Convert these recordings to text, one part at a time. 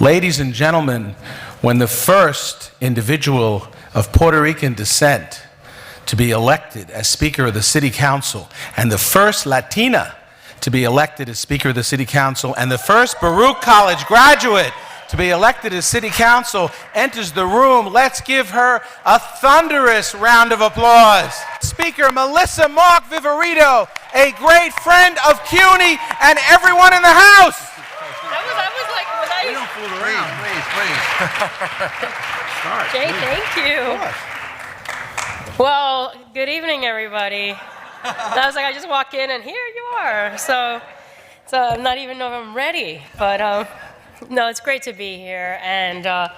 Ladies and gentlemen, when the first individual of Puerto Rican descent to be elected as Speaker of the City Council, and the first Latina to be elected as Speaker of the City Council, and the first Baruch College graduate to be elected as City Council enters the room, let's give her a thunderous round of applause. Speaker Melissa Mark Viverito, a great friend of CUNY and everyone in the house. I was like, was I? We don't fool around. Please. Jay, thank you. Well, good evening, everybody. I was like, I just walk in and here you are. So I'm not even know if I'm ready, but no, it's great to be here. And I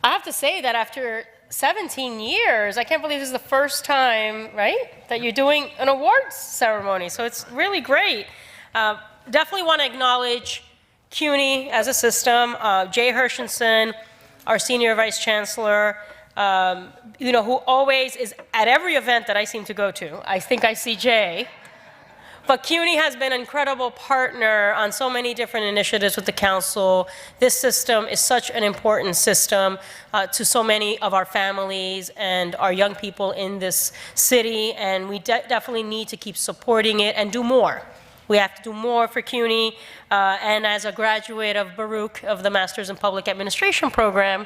have to say that after 17 years, I can't believe this is the first time, right, that you're doing an awards ceremony. So it's really great. Definitely want to acknowledge CUNY as a system, Jay Hershenson, our Senior Vice Chancellor, who always is at every event that I seem to go to. I think I see Jay. But CUNY has been an incredible partner on so many different initiatives with the council. This system is such an important system to so many of our families and our young people in this city, and we definitely need to keep supporting it and do more. We have to do more for CUNY, and as a graduate of Baruch of the Masters in Public Administration program,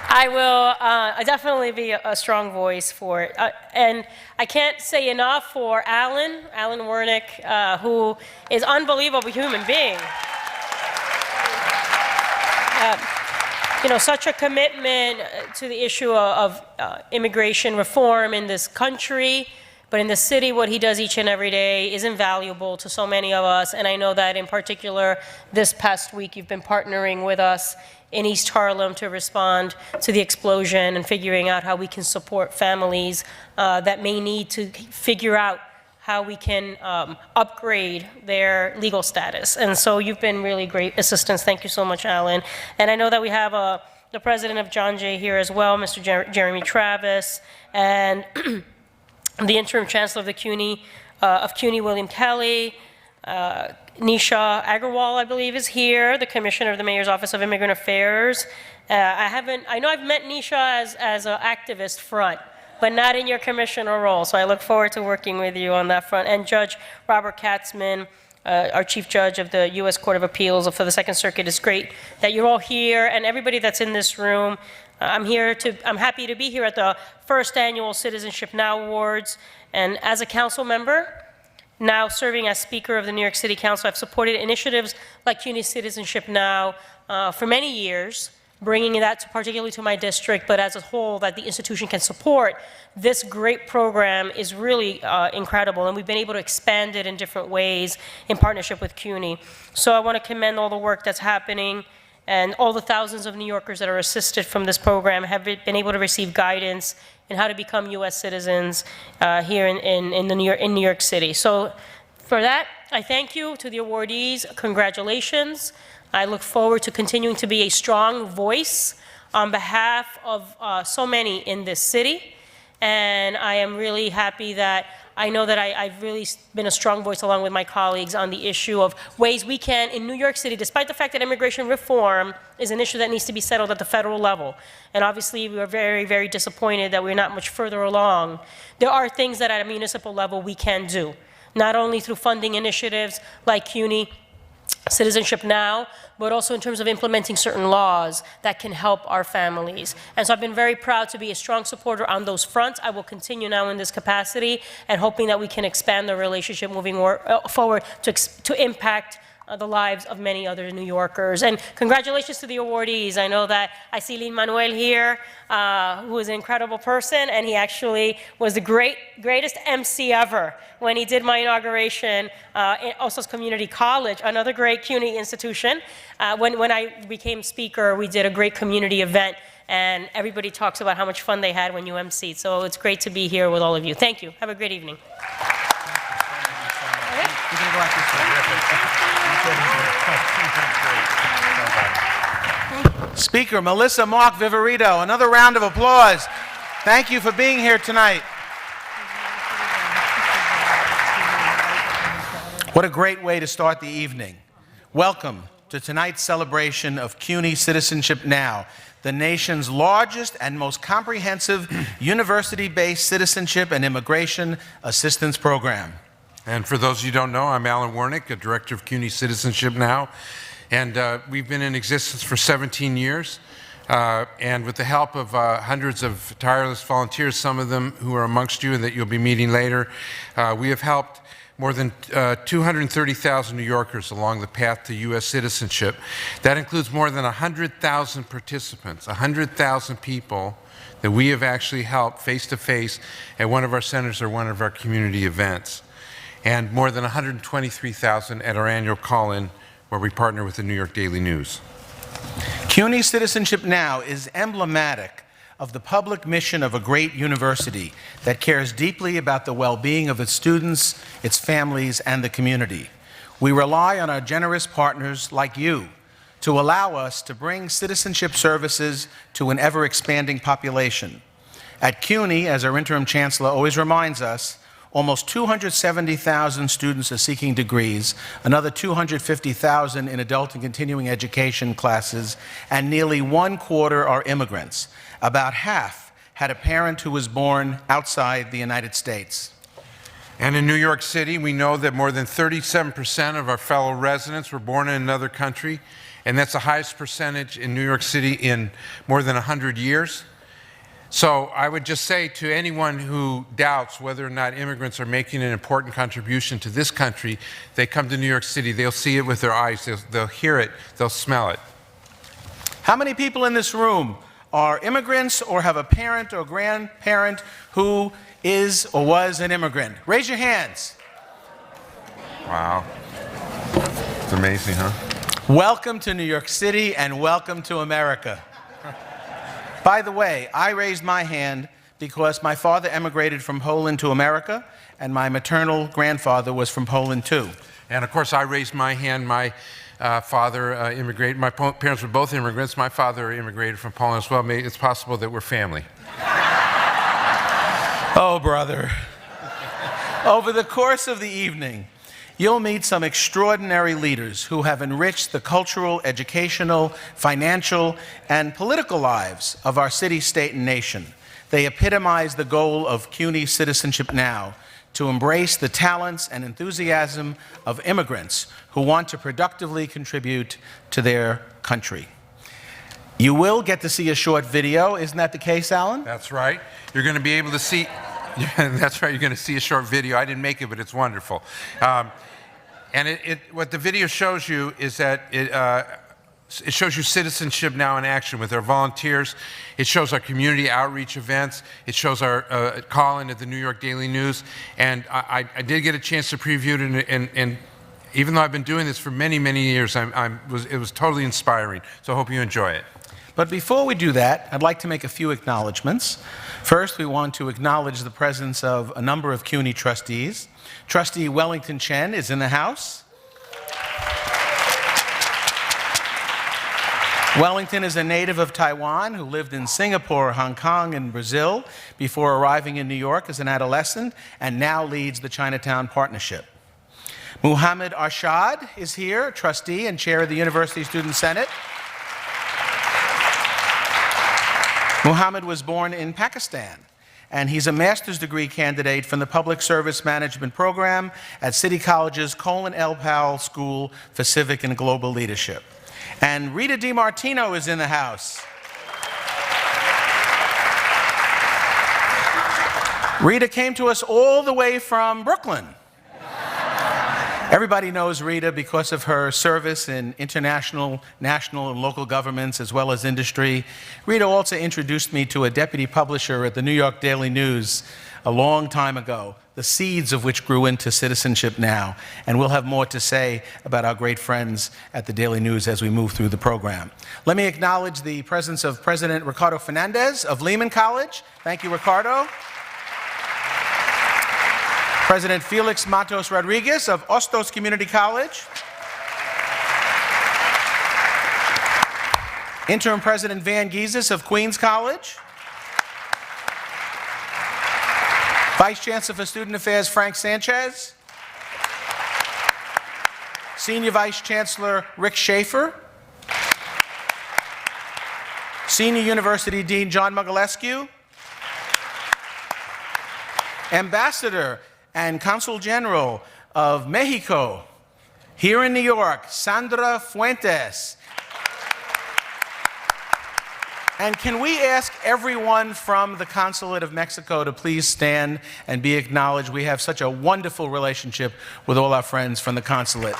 I will definitely be a strong voice for it. And I can't say enough for Alan Wernick, who is an unbelievable human being. Such a commitment to the issue of immigration reform in this country. But in the city, what he does each and every day is invaluable to so many of us. And I know that in particular, this past week, you've been partnering with us in East Harlem to respond to the explosion and figuring out how we can support families that may need to figure out how we can upgrade their legal status. And so you've been really great assistance. Thank you so much, Alan. And I know that we have the president of John Jay here as well, Mr. Jeremy Travis, and the interim chancellor of the CUNY, William Kelly, Nisha Agarwal, I believe, is here, the commissioner of the Mayor's Office of Immigrant Affairs. I know I've met Nisha as an activist front, but not in your commissioner role, so I look forward to working with you on that front. And Judge Robert Katzman, our Chief Judge of the U.S. Court of Appeals for the Second Circuit. It's great that you're all here, and everybody that's in this room. I'm happy to be here at the first annual Citizenship Now Awards, and as a council member, now serving as Speaker of the New York City Council, I've supported initiatives like CUNY Citizenship Now for many years, bringing that particularly to my district, but as a whole, that the institution can support. This great program is really incredible, and we've been able to expand it in different ways in partnership with CUNY. So I want to commend all the work that's happening, and all the thousands of New Yorkers that are assisted from this program have been able to receive guidance in how to become U.S. citizens here in New York City. So for that, I thank you to the awardees. Congratulations. I look forward to continuing to be a strong voice on behalf of so many in this city. And I am really happy that I know that I've really been a strong voice along with my colleagues on the issue of ways we can, in New York City, despite the fact that immigration reform is an issue that needs to be settled at the federal level. And obviously, we are very, very disappointed that we're not much further along. There are things that at a municipal level we can do, not only through funding initiatives like CUNY Citizenship Now, but also in terms of implementing certain laws that can help our families. And so I've been very proud to be a strong supporter on those fronts. I will continue now in this capacity and hoping that we can expand the relationship moving forward to impact the lives of many other New Yorkers. And congratulations to the awardees. I know that I see Lin-Manuel here, who is an incredible person, and he actually was the greatest MC ever when he did my inauguration in Ossos Community College, another great CUNY institution. When I became speaker, we did a great community event, and everybody talks about how much fun they had when you MC'd. So it's great to be here with all of you. Thank you. Have a great evening. Speaker Melissa Mark Viverito, another round of applause. Thank you for being here tonight. What a great way to start the evening. Welcome to tonight's celebration of CUNY Citizenship Now, the nation's largest and most comprehensive university-based citizenship and immigration assistance program. And for those of you who don't know, I'm Alan Warnick, a director of CUNY Citizenship Now, and we've been in existence for 17 years. And with the help of hundreds of tireless volunteers, some of them who are amongst you and that you'll be meeting later, we have helped more than 230,000 New Yorkers along the path to U.S. citizenship. That includes more than 100,000 participants, 100,000 people that we have actually helped face-to-face at one of our centers or one of our community events, and more than 123,000 at our annual call-in where we partner with the New York Daily News. CUNY Citizenship Now is emblematic of the public mission of a great university that cares deeply about the well-being of its students, its families, and the community. We rely on our generous partners like you to allow us to bring citizenship services to an ever-expanding population. At CUNY, as our interim chancellor always reminds us, almost 270,000 students are seeking degrees, another 250,000 in adult and continuing education classes, and nearly 1/4 are immigrants. About half had a parent who was born outside the United States. And in New York City, we know that more than 37% of our fellow residents were born in another country, and that's the highest percentage in New York City in more than 100 years. So I would just say to anyone who doubts whether or not immigrants are making an important contribution to this country, they come to New York City, they'll see it with their eyes, they'll hear it, they'll smell it. How many people in this room are immigrants or have a parent or grandparent who is or was an immigrant? Raise your hands. Wow. It's amazing, huh? Welcome to New York City and welcome to America. By the way, I raised my hand because my father emigrated from Poland to America, and my maternal grandfather was from Poland too. And of course, I raised my hand. My father immigrated. My parents were both immigrants. My father immigrated from Poland as well. It's possible that we're family. Oh, brother. Over the course of the evening, you'll meet some extraordinary leaders who have enriched the cultural, educational, financial, and political lives of our city, state, and nation. They epitomize the goal of CUNY Citizenship Now, to embrace the talents and enthusiasm of immigrants who want to productively contribute to their country. You will get to see a short video. Isn't that the case, Alan? That's right. You're going to be able to see, that's right, you're going to see a short video. I didn't make it, but it's wonderful. And what the video shows you is that it shows you Citizenship Now in action with our volunteers. It shows our community outreach events. It shows our call-in at the New York Daily News. And I did get a chance to preview it, and even though I've been doing this for many, many years, it was totally inspiring. So I hope you enjoy it. But before we do that, I'd like to make a few acknowledgments. First, we want to acknowledge the presence of a number of CUNY trustees. Trustee Wellington Chen is in the house. Wellington is a native of Taiwan who lived in Singapore, Hong Kong, and Brazil before arriving in New York as an adolescent, and now leads the Chinatown Partnership. Muhammad Arshad is here, trustee and chair of the University Student Senate. Muhammad was born in Pakistan, and he's a master's degree candidate from the Public Service Management Program at City College's Colin L. Powell School for Civic and Global Leadership. And Rita DiMartino is in the house. Rita came to us all the way from Brooklyn. Everybody knows Rita because of her service in international, national, and local governments, as well as industry. Rita also introduced me to a deputy publisher at the New York Daily News a long time ago, the seeds of which grew into Citizenship Now. And we'll have more to say about our great friends at the Daily News as we move through the program. Let me acknowledge the presence of President Ricardo Fernandez of Lehman College. Thank you, Ricardo. President Felix Matos Rodriguez of Ostos Community College. Interim President Van Gieses of Queens College. Vice Chancellor for Student Affairs Frank Sanchez. Senior Vice Chancellor Rick Schaefer, Senior University Dean John Mugulescu, Ambassador and Consul General of Mexico here in New York, Sandra Fuentes. And can we ask everyone from the Consulate of Mexico to please stand and be acknowledged? We have such a wonderful relationship with all our friends from the Consulate.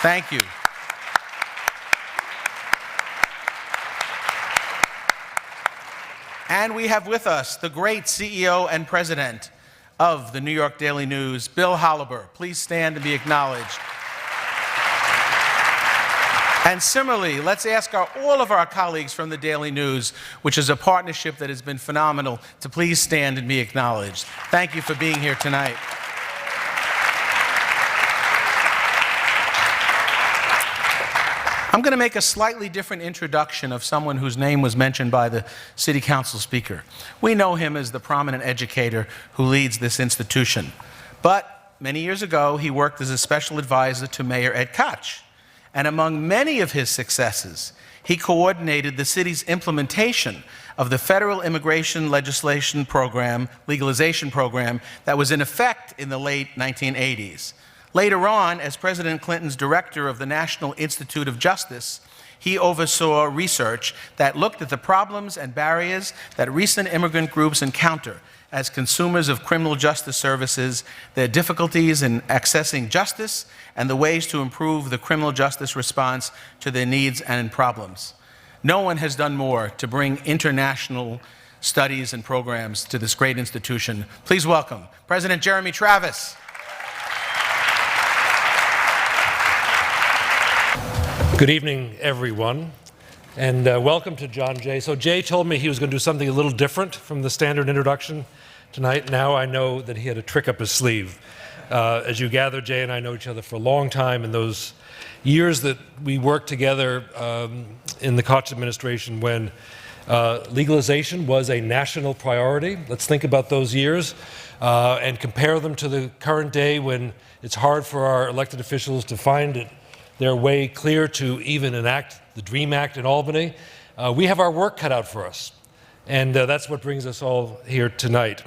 Thank you. And we have with us the great CEO and President of the New York Daily News, Bill Holliber. Please stand and be acknowledged. And similarly, let's ask all of our colleagues from the Daily News, which is a partnership that has been phenomenal, to please stand and be acknowledged. Thank you for being here tonight. I'm going to make a slightly different introduction of someone whose name was mentioned by the City Council Speaker. We know him as the prominent educator who leads this institution. But many years ago, he worked as a special advisor to Mayor Ed Koch. And among many of his successes, he coordinated the city's implementation of the federal immigration legalization program that was in effect in the late 1980s. Later on, as President Clinton's director of the National Institute of Justice, he oversaw research that looked at the problems and barriers that recent immigrant groups encounter as consumers of criminal justice services, their difficulties in accessing justice, and the ways to improve the criminal justice response to their needs and problems. No one has done more to bring international studies and programs to this great institution. Please welcome President Jeremy Travis. Good evening, everyone, and welcome to John Jay. So Jay told me he was going to do something a little different from the standard introduction tonight. Now I know that he had a trick up his sleeve. As you gather, Jay and I know each other for a long time, and those years that we worked together in the Koch administration when legalization was a national priority. Let's think about those years and compare them to the current day when it's hard for our elected officials to find their way clear to even enact the DREAM Act in Albany. We have our work cut out for us, and that's what brings us all here tonight.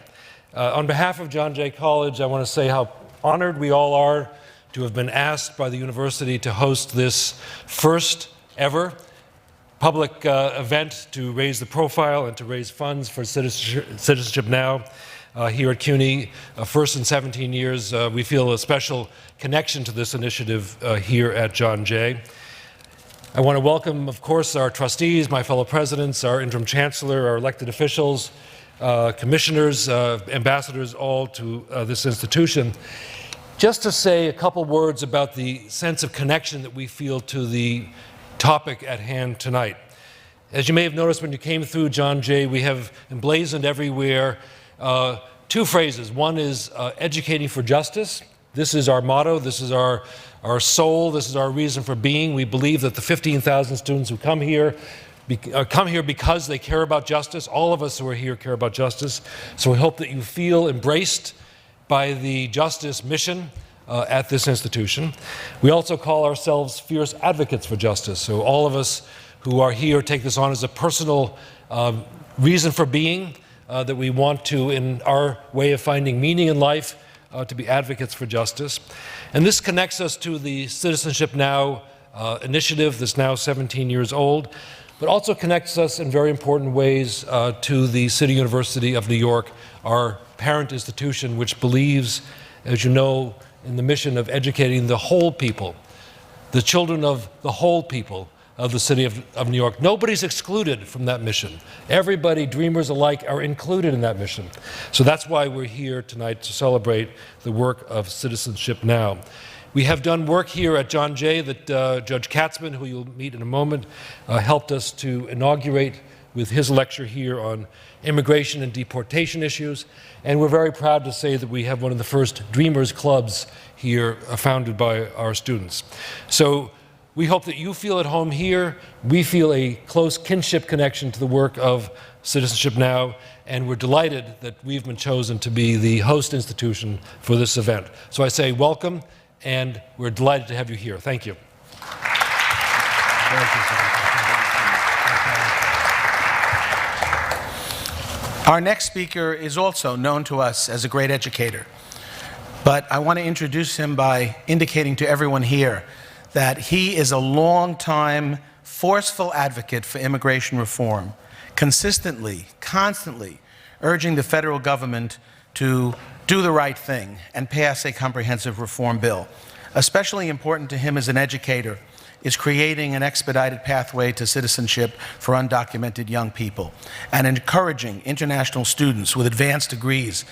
On behalf of John Jay College, I want to say how honored we all are to have been asked by the university to host this first ever public event to raise the profile and to raise funds for Citizenship Now. Here at CUNY, first in 17 years, we feel a special connection to this initiative here at John Jay. I want to welcome, of course, our trustees, my fellow presidents, our interim chancellor, our elected officials, commissioners, ambassadors, all to this institution. Just to say a couple words about the sense of connection that we feel to the topic at hand tonight. As you may have noticed when you came through John Jay, we have emblazoned everywhere two phrases. One is educating for justice. This is our motto. This is our soul. This is our reason for being. We believe that the 15,000 students who come here because they care about justice. All of us who are here care about justice. So we hope that you feel embraced by the justice mission at this institution. We also call ourselves fierce advocates for justice. So all of us who are here take this on as a personal reason for being, that we want to, in our way of finding meaning in life, to be advocates for justice. And this connects us to the Citizenship Now initiative that's now 17 years old, but also connects us in very important ways to the City University of New York, our parent institution, which believes, as you know, in the mission of educating the whole people, the children of the whole people of the city of New York. Nobody's excluded from that mission. Everybody, dreamers alike, are included in that mission. So that's why we're here tonight to celebrate the work of Citizenship Now. We have done work here at John Jay that Judge Katzman, who you'll meet in a moment, helped us to inaugurate with his lecture here on immigration and deportation issues. And we're very proud to say that we have one of the first Dreamers Clubs here founded by our students. So we hope that you feel at home here. We feel a close kinship connection to the work of Citizenship Now, and we're delighted that we've been chosen to be the host institution for this event. So I say welcome, and we're delighted to have you here. Thank you. Thank you, sir. Our next speaker is also known to us as a great educator, but I want to introduce him by indicating to everyone here that he is a long-time, forceful advocate for immigration reform, consistently, constantly urging the federal government to do the right thing and pass a comprehensive reform bill. Especially important to him as an educator is creating an expedited pathway to citizenship for undocumented young people and encouraging international students with advanced degrees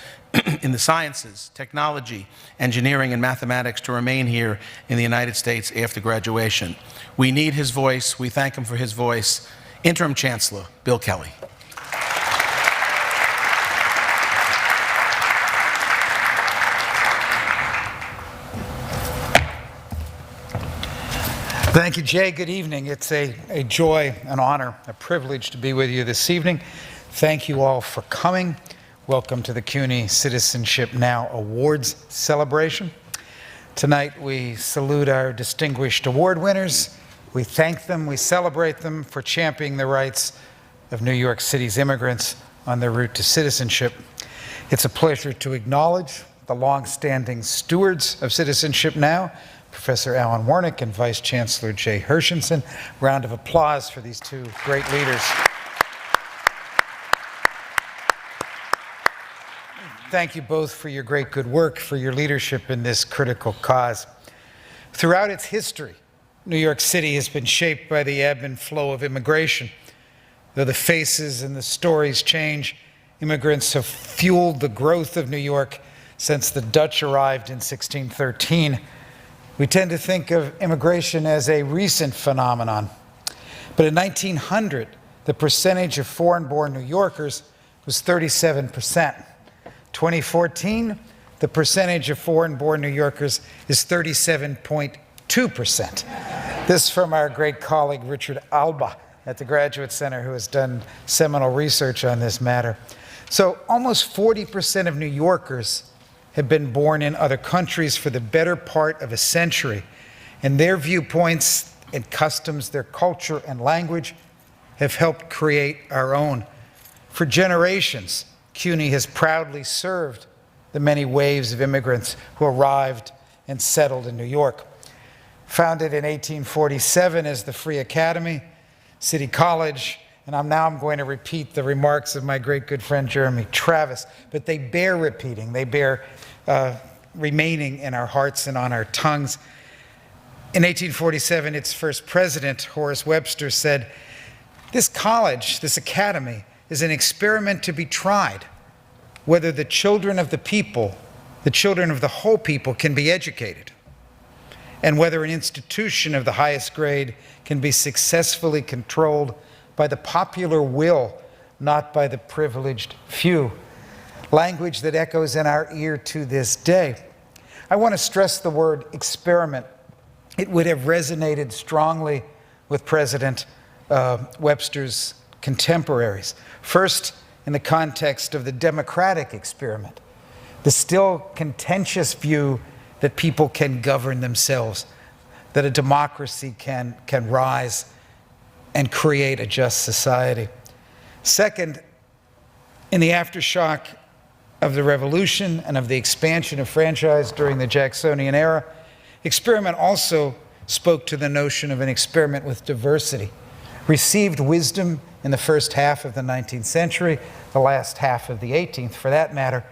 in the sciences, technology, engineering, and mathematics to remain here in the United States after graduation. We need his voice. We thank him for his voice. Interim Chancellor Bill Kelly. Thank you, Jay. Good evening. It's a joy, an honor, a privilege to be with you this evening. Thank you all for coming. Welcome to the CUNY Citizenship Now Awards celebration. Tonight we salute our distinguished award winners. We thank them, we celebrate them for championing the rights of New York City's immigrants on their route to citizenship. It's a pleasure to acknowledge the long-standing stewards of Citizenship Now, Professor Alan Wernick and Vice Chancellor Jay Hershenson. Round of applause for these two great leaders. Thank you both for your great good work, for your leadership in this critical cause. Throughout its history, New York City has been shaped by the ebb and flow of immigration. Though the faces and the stories change, immigrants have fueled the growth of New York since the Dutch arrived in 1613. We tend to think of immigration as a recent phenomenon. But in 1900, the percentage of foreign-born New Yorkers was 37%. 2014, the percentage of foreign-born New Yorkers is 37.2%. This from our great colleague Richard Alba at the Graduate Center, who has done seminal research on this matter. So almost 40% of New Yorkers have been born in other countries for the better part of a century, and their viewpoints and customs, their culture and language have helped create our own. For generations, CUNY has proudly served the many waves of immigrants who arrived and settled in New York. Founded in 1847 as the Free Academy, City College, and I'm going to repeat the remarks of my great good friend Jeremy Travis, but they bear repeating, they bear remaining in our hearts and on our tongues. In 1847, its first president, Horace Webster, said, "This college, this academy, is an experiment to be tried, whether the children of the people, the children of the whole people, can be educated, and whether an institution of the highest grade can be successfully controlled by the popular will, not by the privileged few." Language that echoes in our ear to this day. I want to stress the word experiment. It would have resonated strongly with President Webster's contemporaries. First, in the context of the democratic experiment, the still contentious view that people can govern themselves, that a democracy can rise and create a just society. Second, in the aftershock of the revolution and of the expansion of franchise during the Jacksonian era, experiment also spoke to the notion of an experiment with diversity. Received wisdom in the first half of the 19th century, the last half of the 18th for that matter,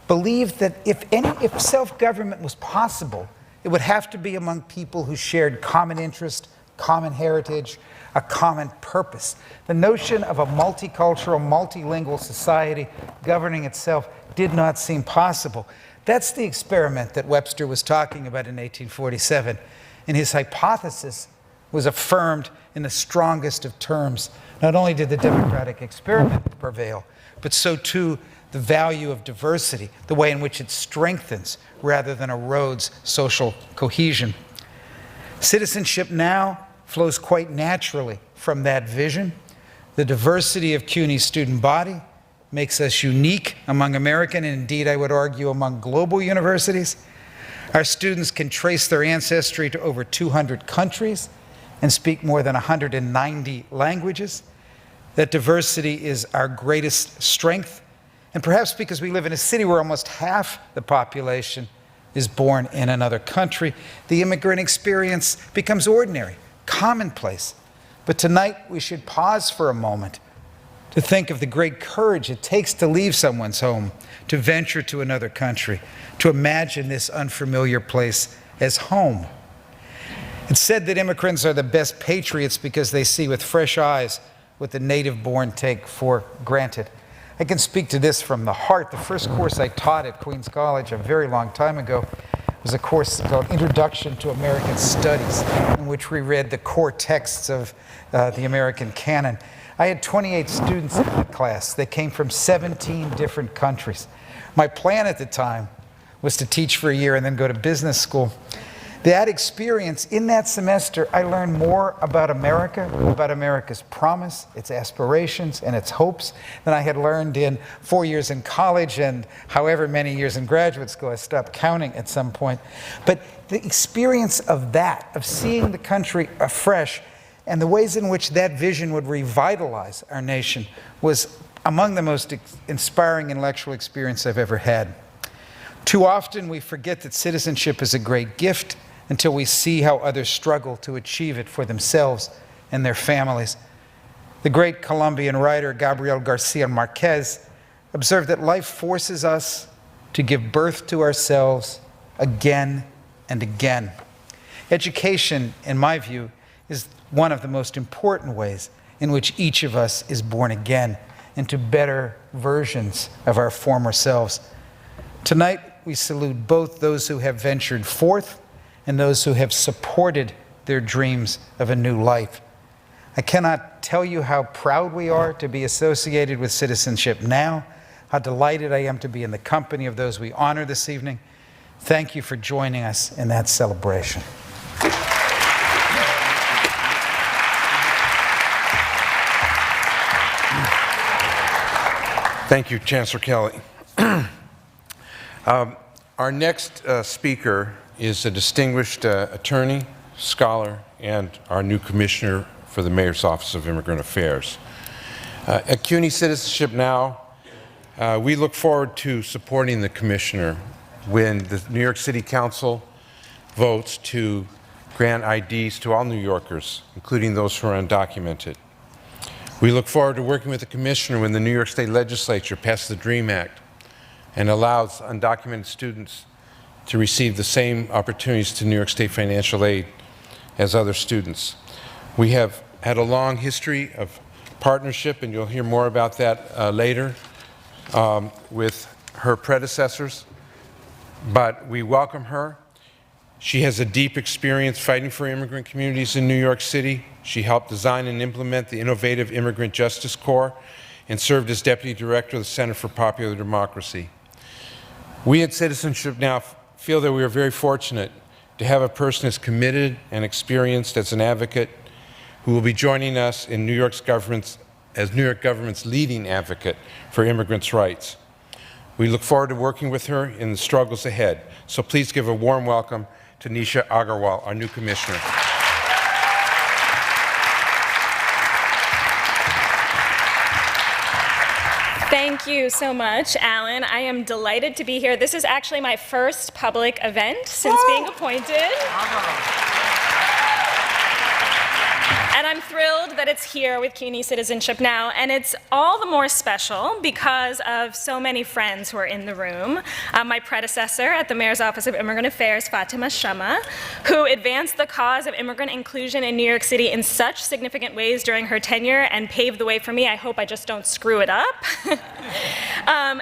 believed that if self-government was possible, it would have to be among people who shared common interest, common heritage, a common purpose. The notion of a multicultural, multilingual society governing itself did not seem possible. That's the experiment that Webster was talking about in 1847, and his hypothesis was affirmed in the strongest of terms. Not only did the democratic experiment prevail, but so too the value of diversity, the way in which it strengthens rather than erodes social cohesion. Citizenship Now flows quite naturally from that vision. The diversity of CUNY's student body makes us unique among American, and indeed I would argue among global universities. Our students can trace their ancestry to over 200 countries and speak more than 190 languages. That diversity is our greatest strength, and perhaps because we live in a city where almost half the population is born in another country, the immigrant experience becomes ordinary, commonplace. But tonight we should pause for a moment to think of the great courage it takes to leave someone's home, to venture to another country, to imagine this unfamiliar place as home. It's said that immigrants are the best patriots because they see with fresh eyes what the native-born take for granted. I can speak to this from the heart. The first course I taught at Queens College a very long time ago was a course called Introduction to American Studies, in which we read the core texts of the American canon. I had 28 students in the class. They came from 17 different countries. My plan at the time was to teach for a year and then go to business school. That experience, in that semester, I learned more about America, about America's promise, its aspirations, and its hopes than I had learned in 4 years in college and however many years in graduate school. I stopped counting at some point. But the experience of that, of seeing the country afresh, and the ways in which that vision would revitalize our nation was among the most inspiring intellectual experience I've ever had. Too often we forget that citizenship is a great gift until we see how others struggle to achieve it for themselves and their families. The great Colombian writer Gabriel Garcia Marquez observed that life forces us to give birth to ourselves again and again. Education, in my view, is one of the most important ways in which each of us is born again into better versions of our former selves. Tonight, we salute both those who have ventured forth and those who have supported their dreams of a new life. I cannot tell you how proud we are to be associated with Citizenship Now, how delighted I am to be in the company of those we honor this evening. Thank you for joining us in that celebration. Thank you, Chancellor Kelly. Our next speaker is a distinguished attorney, scholar, and our new commissioner for the Mayor's Office of Immigrant Affairs. At CUNY Citizenship Now, we look forward to supporting the commissioner when the New York City Council votes to grant IDs to all New Yorkers, including those who are undocumented. We look forward to working with the commissioner when the New York State Legislature passes the DREAM Act and allows undocumented students to receive the same opportunities to New York State financial aid as other students. We have had a long history of partnership, and you'll hear more about that later, with her predecessors, but we welcome her. She has a deep experience fighting for immigrant communities in New York City. She helped design and implement the innovative Immigrant Justice Corps and served as Deputy Director of the Center for Popular Democracy. We at Citizenship Now feel that we are very fortunate to have a person as committed and experienced as an advocate who will be joining us in New York government's leading advocate for immigrants' rights. We look forward to working with her in the struggles ahead. So please give a warm welcome to Nisha Agarwal, our new commissioner. Thank you so much, Alan. I am delighted to be here. This is actually my first public event since being appointed. And I'm thrilled that it's here with CUNY Citizenship Now, and it's all the more special because of so many friends who are in the room. My predecessor at the Mayor's Office of Immigrant Affairs, Fatima Shama, who advanced the cause of immigrant inclusion in New York City in such significant ways during her tenure and paved the way for me. I hope I just don't screw it up.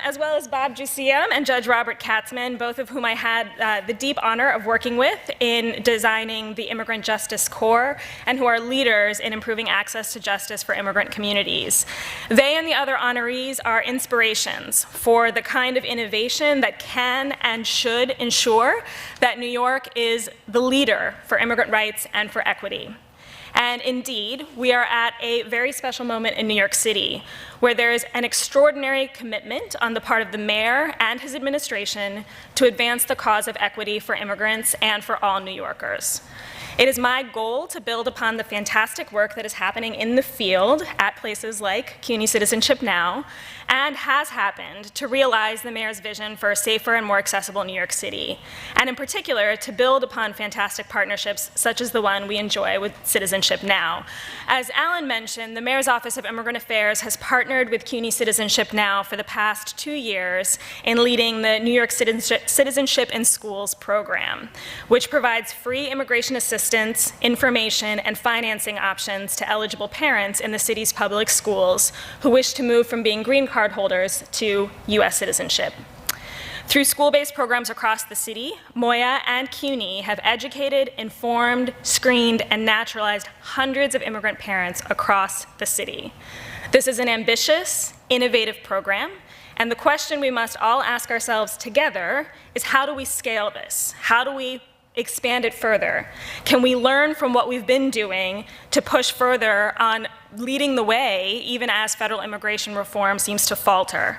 As well as Bob Jusiam and Judge Robert Katzman, both of whom I had the deep honor of working with in designing the Immigrant Justice Corps, and who are leaders in improving access to justice for immigrant communities. They and the other honorees are inspirations for the kind of innovation that can and should ensure that New York is the leader for immigrant rights and for equity. And indeed, we are at a very special moment in New York City, where there is an extraordinary commitment on the part of the mayor and his administration to advance the cause of equity for immigrants and for all New Yorkers. It is my goal to build upon the fantastic work that is happening in the field at places like CUNY Citizenship Now, and has happened to realize the mayor's vision for a safer and more accessible New York City, and in particular to build upon fantastic partnerships such as the one we enjoy with Citizenship Now. As Alan mentioned, the Mayor's Office of Immigrant Affairs has partnered with CUNY Citizenship Now for the past 2 years in leading the New York Citizenship in Schools program, which provides free immigration assistance, information, and financing options to eligible parents in the city's public schools who wish to move from being green card holders to U.S. citizenship. Through school-based programs across the city, Moya and CUNY have educated, informed, screened, and naturalized hundreds of immigrant parents across the city. This is an ambitious, innovative program, and the question we must all ask ourselves together is, how do we scale this? How do we expand it further? Can we learn from what we've been doing to push further on leading the way, even as federal immigration reform seems to falter?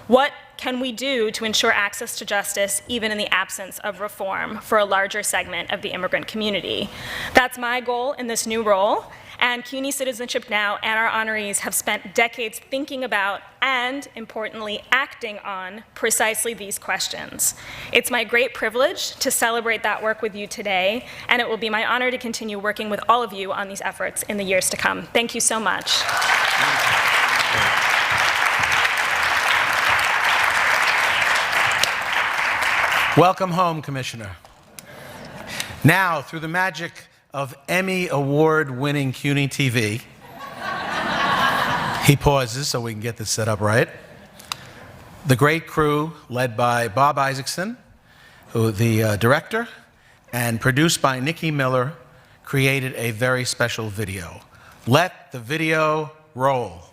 What can we do to ensure access to justice, even in the absence of reform, for a larger segment of the immigrant community? That's my goal in this new role, and CUNY Citizenship Now and our honorees have spent decades thinking about and, importantly, acting on precisely these questions. It's my great privilege to celebrate that work with you today, and it will be my honor to continue working with all of you on these efforts in the years to come. Thank you so much. Welcome home, Commissioner. Now, through the magic of Emmy Award-winning CUNY TV, he pauses so we can get this set up right. The great crew, led by Bob Isaacson, who the director, and produced by Nikki Miller, created a very special video. Let the video roll.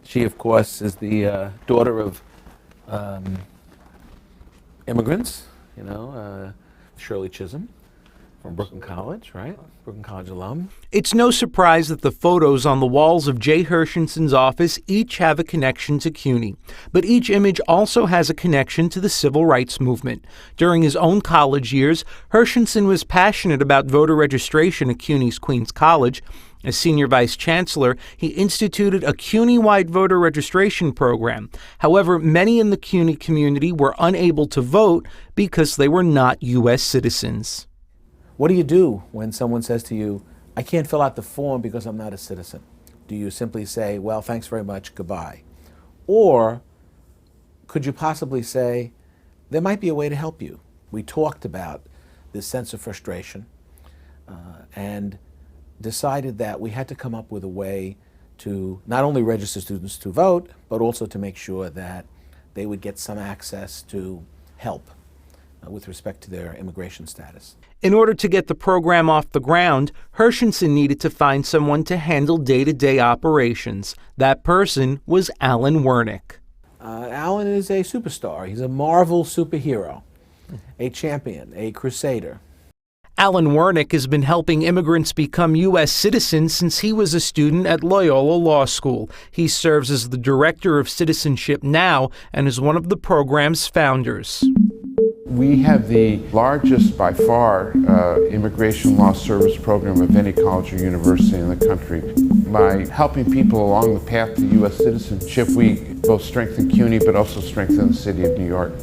She, of course, is the daughter of immigrants, you know, Shirley Chisholm from Brooklyn College, right? Brooklyn College alum. It's no surprise that the photos on the walls of Jay Hershenson's office each have a connection to CUNY, but each image also has a connection to the civil rights movement. During his own college years, Hershenson was passionate about voter registration at CUNY's Queens College. As senior vice chancellor, he instituted a CUNY-wide voter registration program. However, many in the CUNY community were unable to vote because they were not U.S. citizens. What do you do when someone says to you, I can't fill out the form because I'm not a citizen? Do you simply say, well, thanks very much, goodbye? Or could you possibly say, there might be a way to help you? We talked about this sense of frustration and decided that we had to come up with a way to not only register students to vote, but also to make sure that they would get some access to help with respect to their immigration status. In order to get the program off the ground, Hershenson needed to find someone to handle day-to-day operations. That person was Alan Wernick. Alan is a superstar. He's a Marvel superhero, a champion, a crusader. Alan Wernick has been helping immigrants become U.S. citizens since he was a student at Loyola Law School. He serves as the director of Citizenship Now and is one of the program's founders. We have the largest, by far, immigration law service program of any college or university in the country. By helping people along the path to U.S. citizenship, we both strengthen CUNY but also strengthen the city of New York.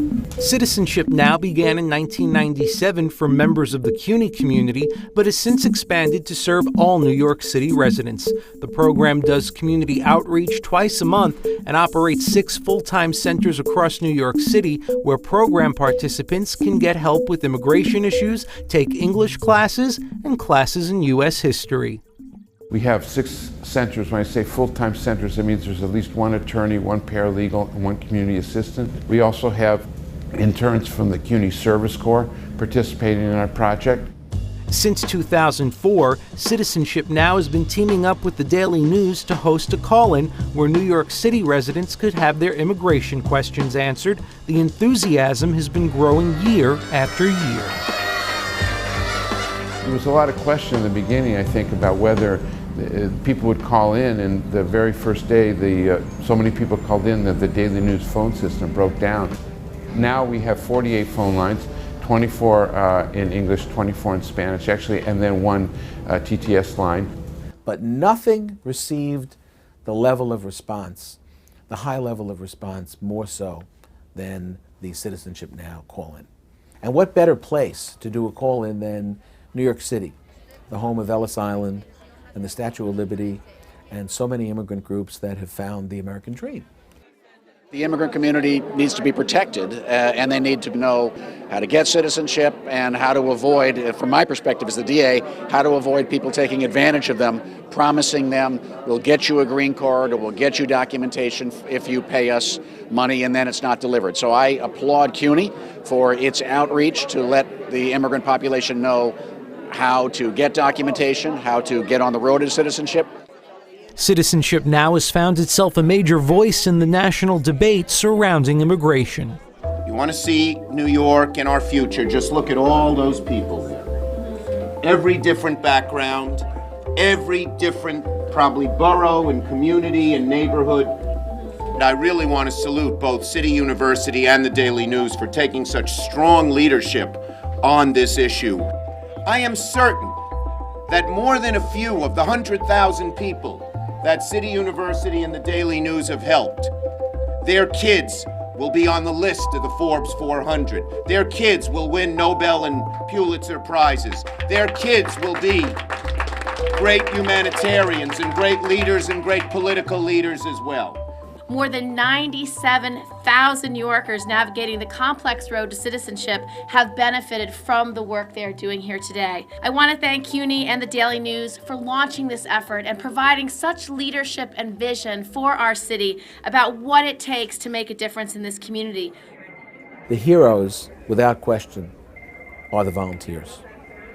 Citizenship Now began in 1997 for members of the CUNY community, but has since expanded to serve all New York City residents. The program does community outreach twice a month and operates 6 full-time centers across New York City where program participants can get help with immigration issues, take English classes, and classes in U.S. history. We have 6 centers. When I say full-time centers, that means there's at least 1 attorney, 1 paralegal, and 1 community assistant. We also have interns from the CUNY Service Corps participating in our project. Since 2004, Citizenship Now has been teaming up with the Daily News to host a call-in where New York City residents could have their immigration questions answered. The enthusiasm has been growing year after year. There was a lot of question in the beginning, I think, about whether people would call in, and the very first day, so many people called in that the Daily News phone system broke down. Now we have 48 phone lines, 24 in English, 24 in Spanish, actually, and then one TTS line. But nothing received the level of response, the high level of response, more so than the Citizenship Now call-in. And what better place to do a call-in than New York City, the home of Ellis Island and the Statue of Liberty and so many immigrant groups that have found the American dream. The immigrant community needs to be protected, and they need to know how to get citizenship and how to avoid, from my perspective as the DA, how to avoid people taking advantage of them, promising them, we'll get you a green card or we'll get you documentation if you pay us money, and then it's not delivered. So I applaud CUNY for its outreach to let the immigrant population know how to get documentation, how to get on the road to citizenship. Citizenship Now has found itself a major voice in the national debate surrounding immigration. You want to see New York and our future, just look at all those people there. Every different background, every different probably borough and community and neighborhood. And I really want to salute both City University and the Daily News for taking such strong leadership on this issue. I am certain that more than a few of the 100,000 people that City University and the Daily News have helped, their kids will be on the list of the Forbes 400. Their kids will win Nobel and Pulitzer Prizes. Their kids will be great humanitarians and great leaders and great political leaders as well. More than 97,000 New Yorkers navigating the complex road to citizenship have benefited from the work they are doing here today. I want to thank CUNY and the Daily News for launching this effort and providing such leadership and vision for our city about what it takes to make a difference in this community. The heroes, without question, are the volunteers.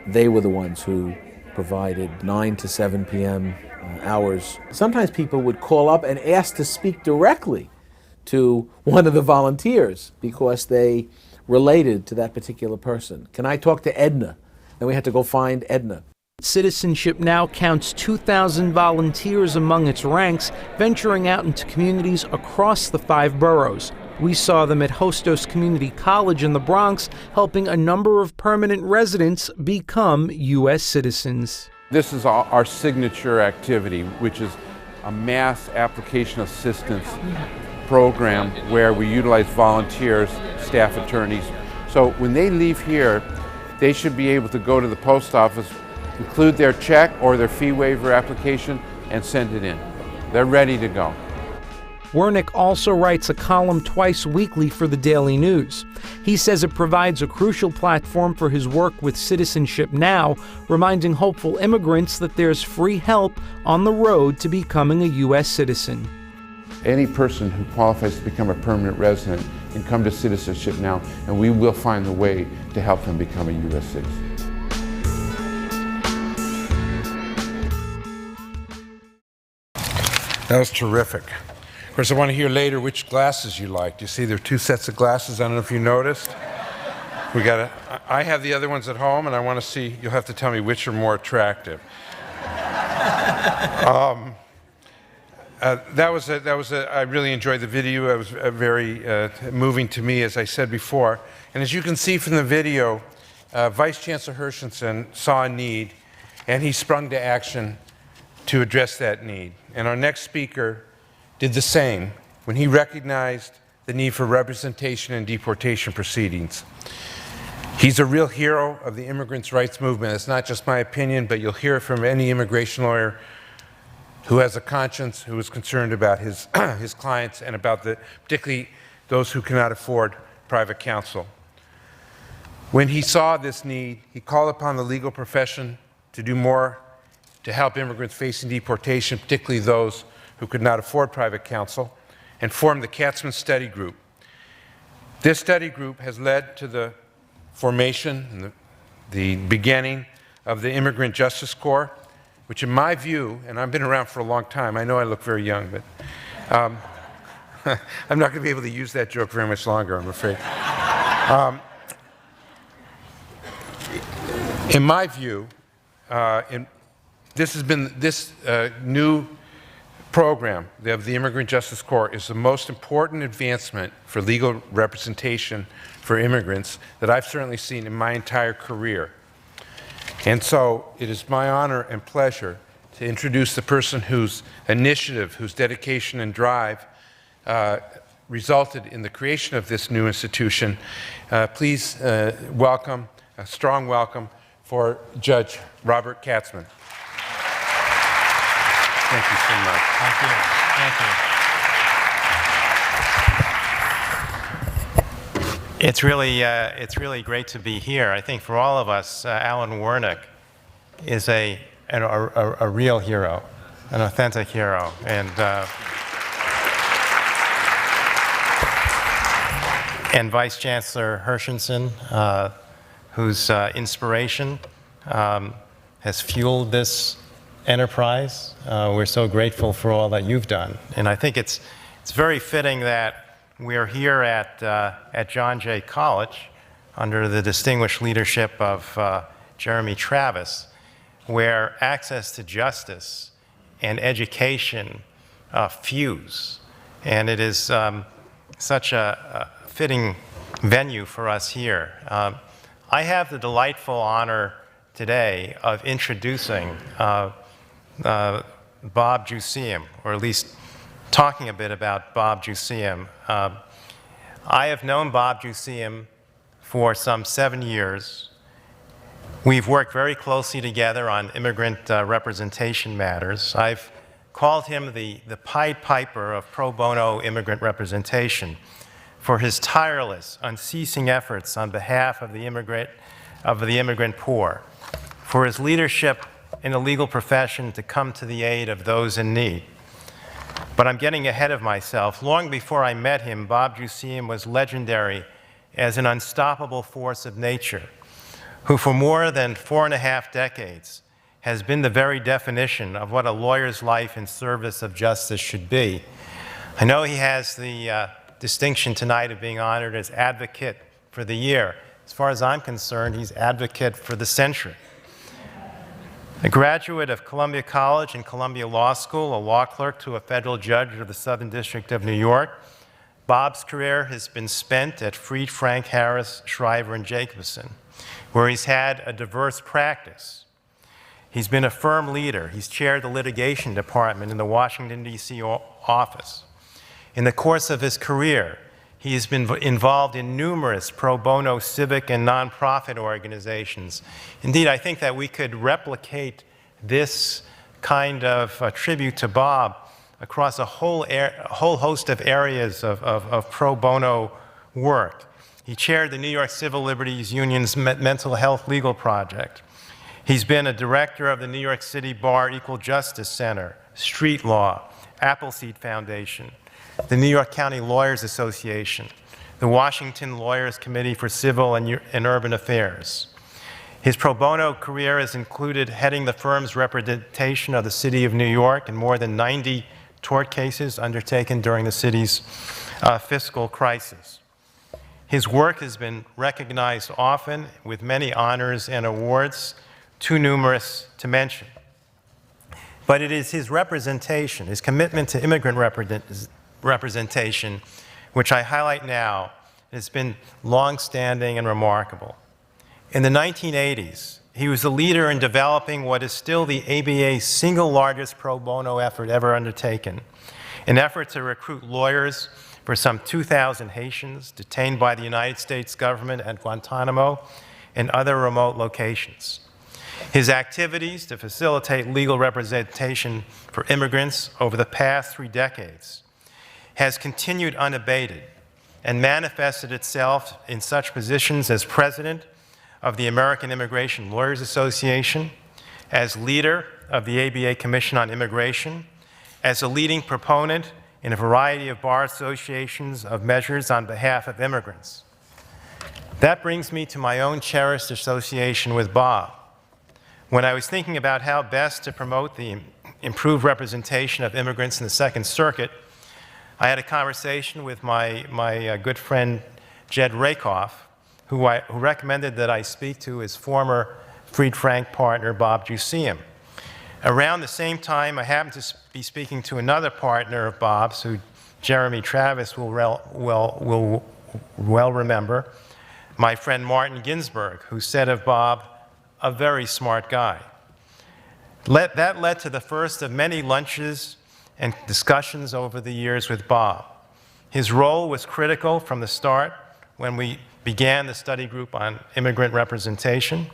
They were the ones who provided 9 to 7 p.m. Hours. Sometimes people would call up and ask to speak directly to one of the volunteers because they related to that particular person. Can I talk to Edna? Then we had to go find Edna. Citizenship Now counts 2,000 volunteers among its ranks, venturing out into communities across the 5 boroughs. We saw them at Hostos Community College in the Bronx, helping a number of permanent residents become U.S. citizens. This is our signature activity, which is a mass application assistance program where we utilize volunteers, staff attorneys. So when they leave here, they should be able to go to the post office, include their check or their fee waiver application, and send it in. They're ready to go. Wernick also writes a column twice weekly for the Daily News. He says it provides a crucial platform for his work with Citizenship Now, reminding hopeful immigrants that there's free help on the road to becoming a U.S. citizen. Any person who qualifies to become a permanent resident can come to Citizenship Now, and we will find a way to help them become a U.S. citizen. That was terrific. Of course, I want to hear later which glasses you like. You see there are 2 sets of glasses. I don't know if you noticed. I have the other ones at home, and I want to see, you'll have to tell me which are more attractive. I really enjoyed the video. It was very moving to me, as I said before. And as you can see from the video, Vice Chancellor Hershenson saw a need, and he sprung to action to address that need. And our next speaker did the same when he recognized the need for representation in deportation proceedings. He's a real hero of the immigrants' rights movement. It's not just my opinion, but you'll hear it from any immigration lawyer who has a conscience, who is concerned about his, his clients and about particularly those who cannot afford private counsel. When he saw this need, he called upon the legal profession to do more to help immigrants facing deportation, particularly those who could not afford private counsel, and formed the Katzman Study Group. This study group has led to the formation and the beginning of the Immigrant Justice Corps, which in my view, and I've been around for a long time, I know I look very young, but I'm not going to be able to use that joke very much longer, I'm afraid. In my view, this new program of the Immigrant Justice Corps is the most important advancement for legal representation for immigrants that I've certainly seen in my entire career. And so it is my honor and pleasure to introduce the person whose initiative, whose dedication and drive resulted in the creation of this new institution. Please welcome, a strong welcome for Judge Robert Katzman. Thank you so much. Thank you. Thank you. It's really great to be here. I think for all of us, Alan Wernick is a real hero, an authentic hero, and Vice Chancellor Hershenson, whose inspiration has fueled this enterprise. We're so grateful for all that you've done. And I think it's very fitting that we're here at John Jay College under the distinguished leadership of Jeremy Travis, where access to justice and education fuse. And it is such a fitting venue for us here. I have the delightful honor today of introducing Bob Juseum, or at least talking a bit about Bob Juseum. I have known Bob Juseum for some 7 years. We've worked very closely together on immigrant representation matters. I've called him the Pied Piper of pro bono immigrant representation for his tireless, unceasing efforts on behalf of the immigrant poor, for his leadership in the legal profession to come to the aid of those in need. But I'm getting ahead of myself. Long before I met him, Bob Juseum was legendary as an unstoppable force of nature, who for more than 4.5 decades has been the very definition of what a lawyer's life in service of justice should be. I know he has the distinction tonight of being honored as Advocate for the Year. As far as I'm concerned, he's Advocate for the Century. A graduate of Columbia College and Columbia Law School, a law clerk to a federal judge of the Southern District of New York, Bob's career has been spent at Fried, Frank, Harris, Shriver, and Jacobson, where he's had a diverse practice. He's been a firm leader. He's chaired the litigation department in the Washington, D.C. office. In the course of his career, he has been involved in numerous pro bono civic and nonprofit organizations. Indeed, I think that we could replicate this kind of tribute to Bob across a whole host of areas of pro bono work. He chaired the New York Civil Liberties Union's Mental Health Legal Project. He's been a director of the New York City Bar Equal Justice Center, Street Law, Appleseed Foundation, the New York County Lawyers Association, the Washington Lawyers Committee for Civil and Urban Affairs. His pro bono career has included heading the firm's representation of the City of New York in more than 90 tort cases undertaken during the city's fiscal crisis. His work has been recognized often with many honors and awards, too numerous to mention. But it is his representation, his commitment to immigrant representation, which I highlight now, has been long-standing and remarkable. In the 1980s, he was the leader in developing what is still the ABA's single largest pro bono effort ever undertaken, an effort to recruit lawyers for some 2,000 Haitians detained by the United States government at Guantanamo and other remote locations. His activities to facilitate legal representation for immigrants over the past 3 decades has continued unabated and manifested itself in such positions as president of the American Immigration Lawyers Association, as leader of the ABA Commission on Immigration, as a leading proponent in a variety of bar associations of measures on behalf of immigrants. That brings me to my own cherished association with Bob. When I was thinking about how best to promote the improved representation of immigrants in the Second Circuit, I had a conversation with my good friend Jed Rakoff, who recommended that I speak to his former Fried Frank partner, Bob Juseum. Around the same time, I happened to be speaking to another partner of Bob's, who Jeremy Travis will well remember, my friend Martin Ginsburg, who said of Bob, a very smart guy. That led to the first of many lunches and discussions over the years with Bob. His role was critical from the start when we began the study group on immigrant representation.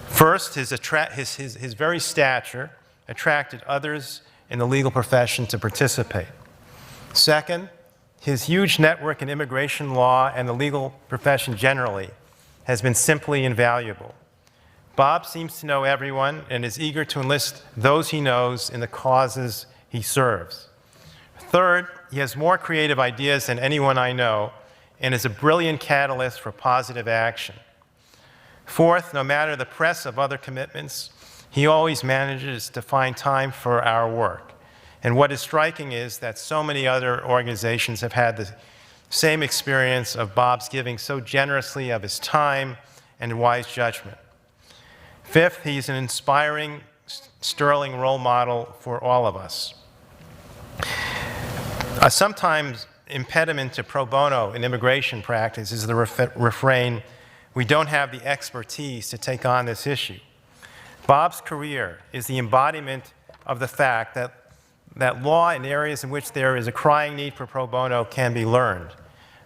First, his very stature attracted others in the legal profession to participate. Second, his huge network in immigration law and the legal profession generally has been simply invaluable. Bob seems to know everyone and is eager to enlist those he knows in the causes he serves. Third, he has more creative ideas than anyone I know and is a brilliant catalyst for positive action. Fourth, no matter the press of other commitments, he always manages to find time for our work. And what is striking is that so many other organizations have had the same experience of Bob's giving so generously of his time and wise judgment. Fifth, he's an inspiring, sterling role model for all of us. A sometimes impediment to pro bono in immigration practice is the refrain, "We don't have the expertise to take on this issue." Bob's career is the embodiment of the fact that law in areas in which there is a crying need for pro bono can be learned.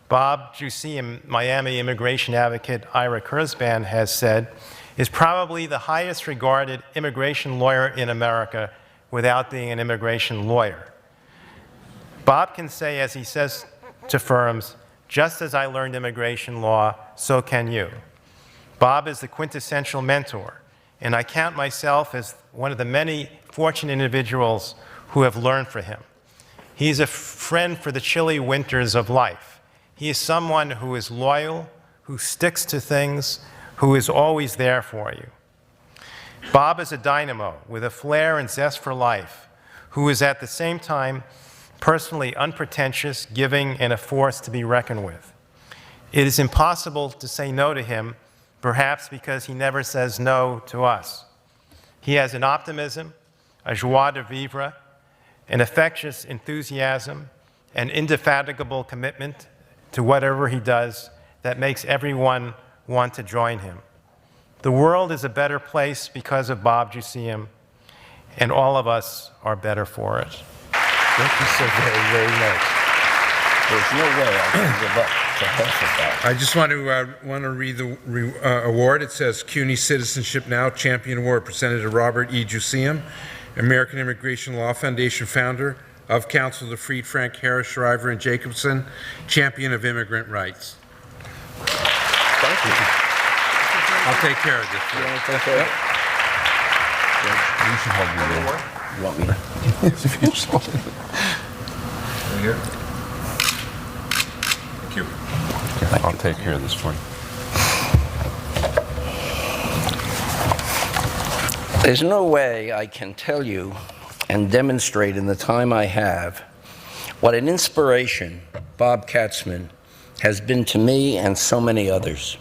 Bob Juseum, Miami immigration advocate Ira Kurzban has said, is probably the highest regarded immigration lawyer in America without being an immigration lawyer. Bob can say, as he says to firms, "Just as I learned immigration law, so can you." Bob is the quintessential mentor, and I count myself as one of the many fortunate individuals who have learned from him. He's a friend for the chilly winters of life. He is someone who is loyal, who sticks to things, who is always there for you. Bob is a dynamo with a flair and zest for life, who is at the same time personally unpretentious, giving, and a force to be reckoned with. It is impossible to say no to him, perhaps because he never says no to us. He has an optimism, a joie de vivre, an infectious enthusiasm, an indefatigable commitment to whatever he does that makes everyone want to join him. The world is a better place because of Bob Juseum, and all of us are better for it. Thank you so very, very much. There's no way I can give up to half of that. I just want to read the award. It says CUNY Citizenship Now Champion Award presented to Robert E. Juseum, American Immigration Law Foundation founder, of counsel to Fried Frank, Harris, Shriver, and Jacobson, champion of immigrant rights. Thank you. I'll take care of this. You want to take care of it? You should hold me there. You want me to? If you just hold it. Here. Thank you. Okay, I'll take care of this for you. There's no way I can tell you and demonstrate in the time I have what an inspiration Bob Katzman has been to me and so many others.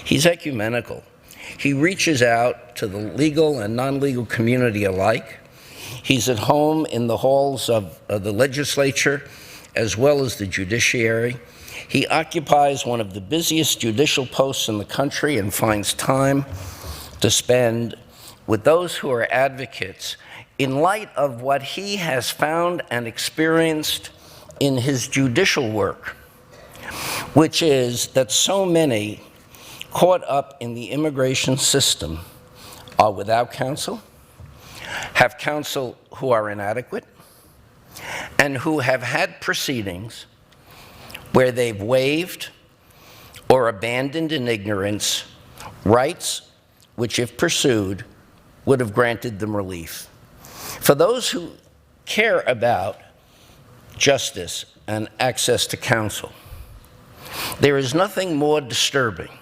He's ecumenical. He reaches out to the legal and non-legal community alike. He's at home in the halls of the legislature as well as the judiciary. He occupies one of the busiest judicial posts in the country and finds time to spend with those who are advocates in light of what he has found and experienced in his judicial work, which is that so many caught up in the immigration system are without counsel, have counsel who are inadequate, and who have had proceedings where they've waived or abandoned in ignorance rights which, if pursued, would have granted them relief. For those who care about justice and access to counsel, there is nothing more disturbing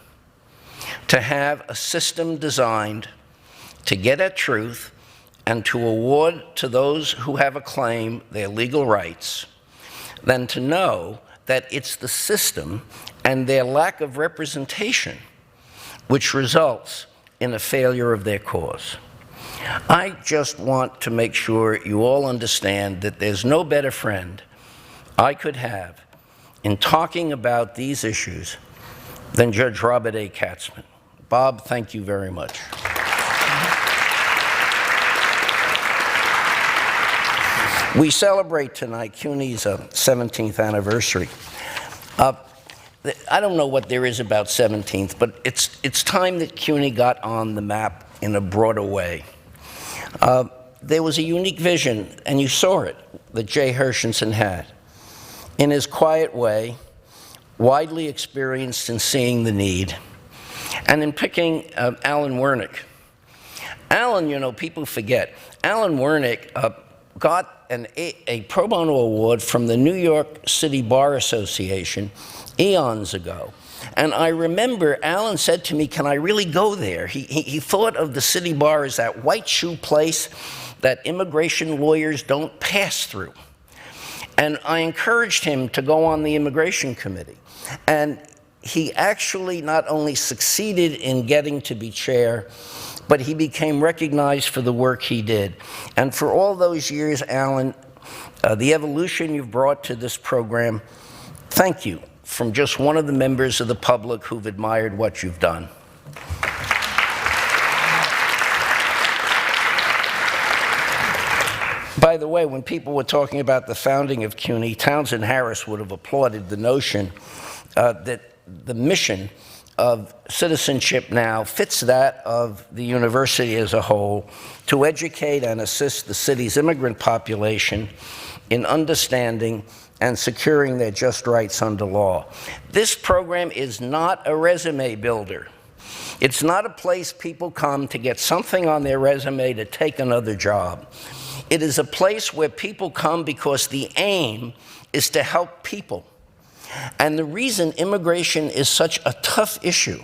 to have a system designed to get at truth and to award to those who have a claim their legal rights than to know that it's the system and their lack of representation which results in a failure of their cause. I just want to make sure you all understand that there's no better friend I could have in talking about these issues than Judge Robert A. Katzman. Bob, thank you very much. We celebrate tonight CUNY's 17th anniversary. I don't know what there is about 17th, but it's time that CUNY got on the map in a broader way. There was a unique vision, and you saw it, that Jay Hershenson had. In his quiet way, widely experienced in seeing the need, and in picking Alan Wernick. Alan, you know, people forget, Alan Wernick got a pro bono award from the New York City Bar Association eons ago. And I remember Alan said to me, can I really go there? He thought of the city bar as that white shoe place that immigration lawyers don't pass through. And I encouraged him to go on the immigration committee. And he actually not only succeeded in getting to be chair, but he became recognized for the work he did. And for all those years, Alan, the evolution you've brought to this program, thank you, from just one of the members of the public who've admired what you've done. By the way, when people were talking about the founding of CUNY, Townsend Harris would have applauded the notion that the mission of Citizenship Now fits that of the university as a whole to educate and assist the city's immigrant population in understanding and securing their just rights under law. This program is not a resume builder. It's not a place people come to get something on their resume to take another job. It is a place where people come because the aim is to help people. And the reason immigration is such a tough issue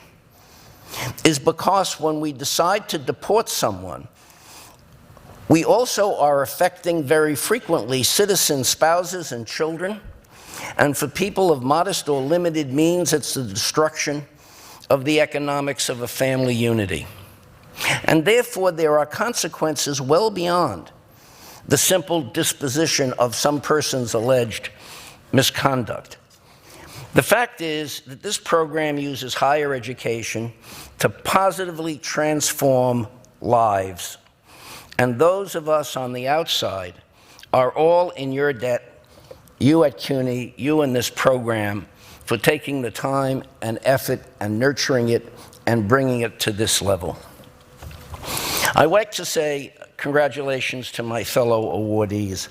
is because when we decide to deport someone, we also are affecting very frequently citizen spouses and children. And for people of modest or limited means, it's the destruction of the economics of a family unity. And therefore, there are consequences well beyond the simple disposition of some person's alleged misconduct. The fact is that this program uses higher education to positively transform lives. And those of us on the outside are all in your debt, you at CUNY, you in this program, for taking the time and effort and nurturing it and bringing it to this level. I'd like to say congratulations to my fellow awardees,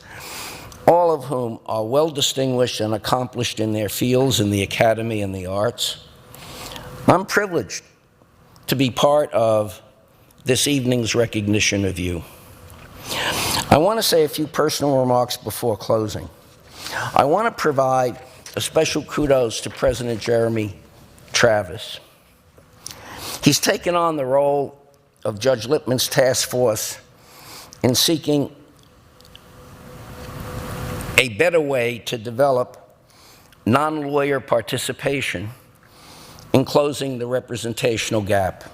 all of whom are well distinguished and accomplished in their fields in the academy and the arts. I'm privileged to be part of this evening's recognition of you. I want to say a few personal remarks before closing. I want to provide a special kudos to President Jeremy Travis. He's taken on the role of Judge Lippman's task force in seeking a better way to develop non-lawyer participation in closing the representational gap,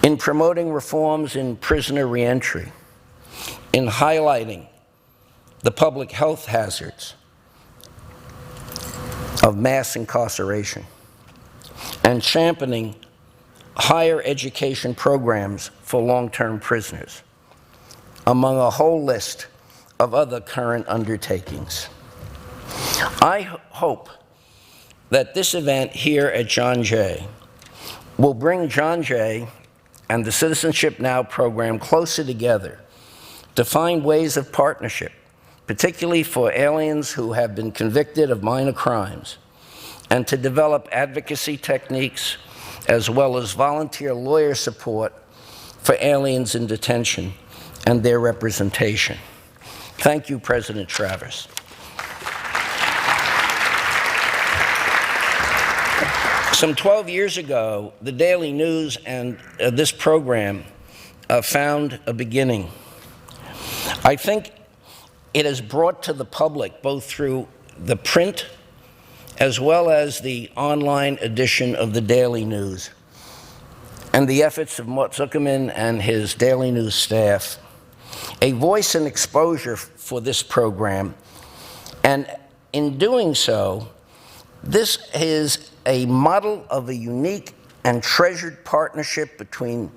in promoting reforms in prisoner reentry, in highlighting the public health hazards of mass incarceration, and championing higher education programs for long-term prisoners, among a whole list of other current undertakings. I hope that this event here at John Jay will bring John Jay and the Citizenship Now program closer together to find ways of partnership, particularly for aliens who have been convicted of minor crimes, and to develop advocacy techniques as well as volunteer lawyer support for aliens in detention and their representation. Thank you, President Travis. Some 12 years ago, the Daily News and this program found a beginning. I think it has brought to the public, both through the print as well as the online edition of the Daily News, and the efforts of Mort Zuckerman and his Daily News staff, a voice and exposure for this program. And in doing so, this is a model of a unique and treasured partnership between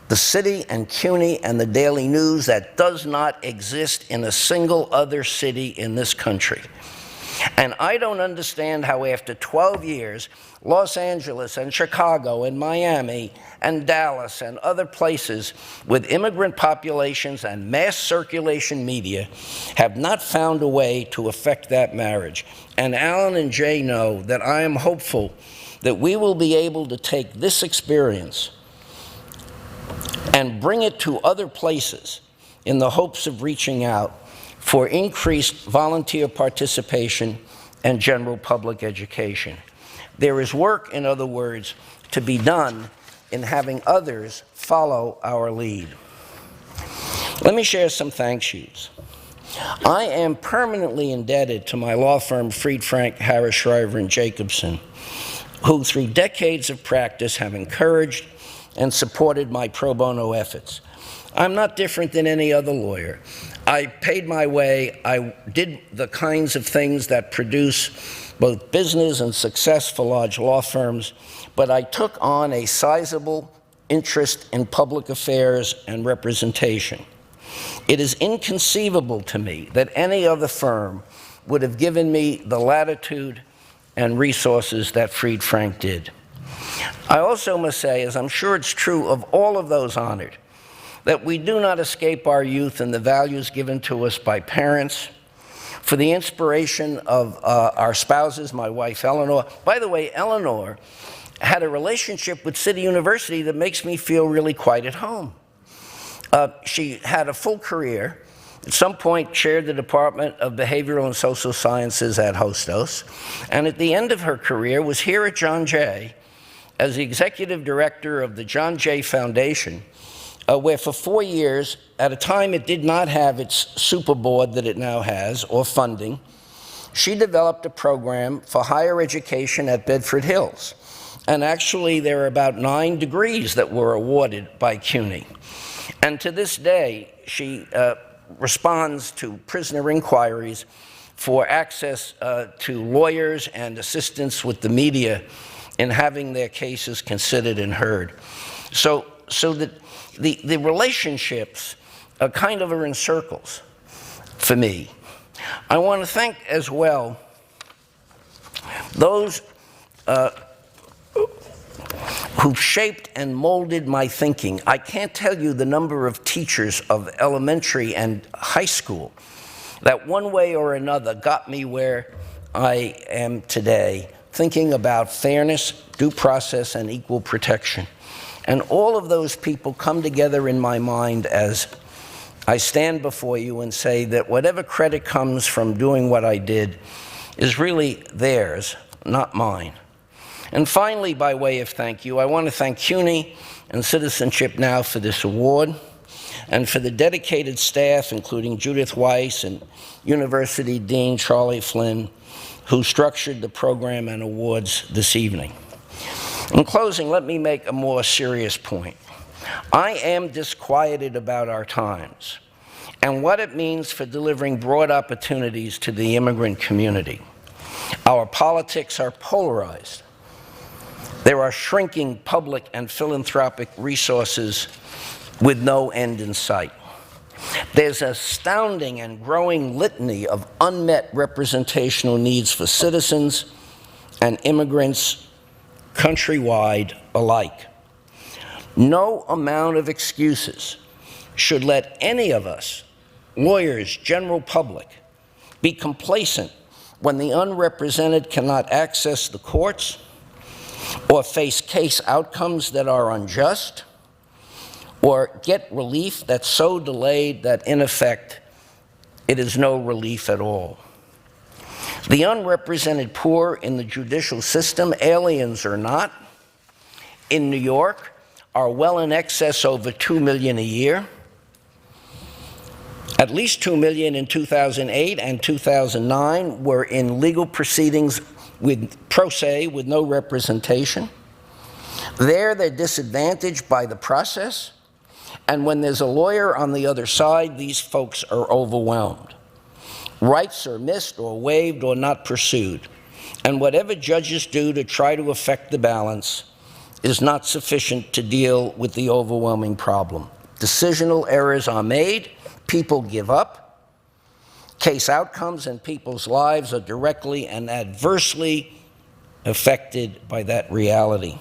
the city and CUNY and the Daily News that does not exist in a single other city in this country. And I don't understand how after 12 years, Los Angeles and Chicago and Miami and Dallas and other places with immigrant populations and mass circulation media have not found a way to affect that marriage. And Alan and Jay know that I am hopeful that we will be able to take this experience and bring it to other places in the hopes of reaching out for increased volunteer participation and general public education. There is work, in other words, to be done in having others follow our lead. Let me share some thank yous. I am permanently indebted to my law firm, Fried, Frank, Harris, Shriver, and Jacobson, who through decades of practice have encouraged and supported my pro bono efforts. I'm not different than any other lawyer. I paid my way. I did the kinds of things that produce both business and success for large law firms, but I took on a sizable interest in public affairs and representation. It is inconceivable to me that any other firm would have given me the latitude and resources that Fried Frank did. I also must say, as I'm sure it's true of all of those honored, that we do not escape our youth and the values given to us by parents, for the inspiration of our spouses, my wife Eleanor. By the way, Eleanor had a relationship with City University that makes me feel really quite at home. She had a full career. At some point, chaired the Department of Behavioral and Social Sciences at Hostos, and at the end of her career was here at John Jay as the executive director of the John Jay Foundation, where for 4 years, at a time it did not have its super board that it now has, or funding, she developed a program for higher education at Bedford Hills. And actually, there are about 9 degrees that were awarded by CUNY. And to this day, she responds to prisoner inquiries for access to lawyers and assistance with the media in having their cases considered and heard. So that the relationships kind of are in circles for me. I want to thank as well those who've shaped and molded my thinking. I can't tell you the number of teachers of elementary and high school that one way or another got me where I am today, thinking about fairness, due process, and equal protection. And all of those people come together in my mind as I stand before you and say that whatever credit comes from doing what I did is really theirs, not mine. And finally, by way of thank you, I want to thank CUNY and Citizenship Now for this award, and for the dedicated staff, including Judith Weiss and University Dean Charlie Flynn, who structured the program and awards this evening. In closing, let me make a more serious point. I am disquieted about our times and what it means for delivering broad opportunities to the immigrant community. Our politics are polarized. There are shrinking public and philanthropic resources with no end in sight. There's an astounding and growing litany of unmet representational needs for citizens and immigrants countrywide alike. No amount of excuses should let any of us, lawyers, general public, be complacent when the unrepresented cannot access the courts or face case outcomes that are unjust, or get relief that's so delayed that, in effect, it is no relief at all. The unrepresented poor in the judicial system, aliens or not, in New York, are well in excess over 2 million a year. At least 2 million in 2008 and 2009 were in legal proceedings with pro se, with no representation. There, they're disadvantaged by the process, and when there's a lawyer on the other side, these folks are overwhelmed. Rights are missed or waived or not pursued, and whatever judges do to try to affect the balance is not sufficient to deal with the overwhelming problem. Decisional errors are made, people give up, case outcomes and people's lives are directly and adversely affected by that reality.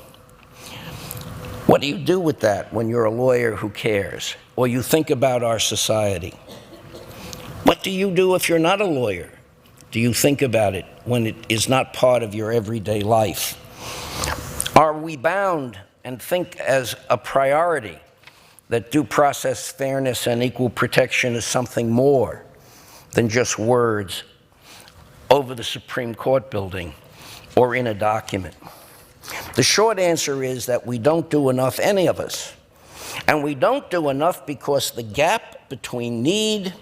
What do you do with that when you're a lawyer who cares, or you think about our society? What do you do if you're not a lawyer? Do you think about it when it is not part of your everyday life? Are we bound and think as a priority that due process, fairness, and equal protection is something more than just words over the Supreme Court building or in a document? The short answer is that we don't do enough, any of us. And we don't do enough because the gap between need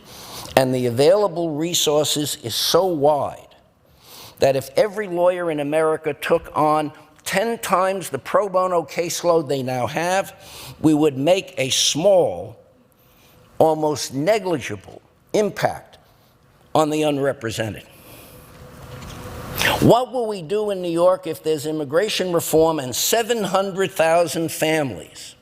and the available resources is so wide that if every lawyer in America took on 10 times the pro bono caseload they now have, we would make a small, almost negligible impact on the unrepresented. What will we do in New York if there's immigration reform and 700,000 families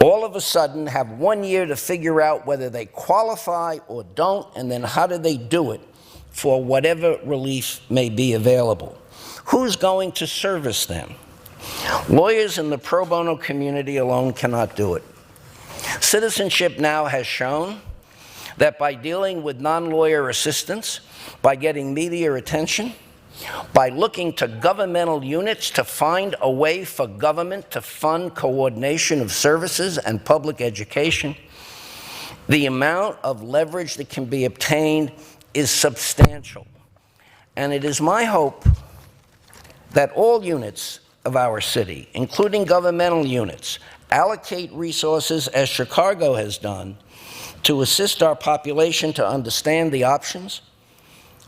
all of a sudden have 1 year to figure out whether they qualify or don't, and then how do they do it for whatever relief may be available? Who's going to service them? Lawyers in the pro bono community alone cannot do it. Citizenship Now has shown that by dealing with non-lawyer assistance, by getting media attention, by looking to governmental units to find a way for government to fund coordination of services and public education, the amount of leverage that can be obtained is substantial. And it is my hope that all units of our city, including governmental units, allocate resources, as Chicago has done, to assist our population to understand the options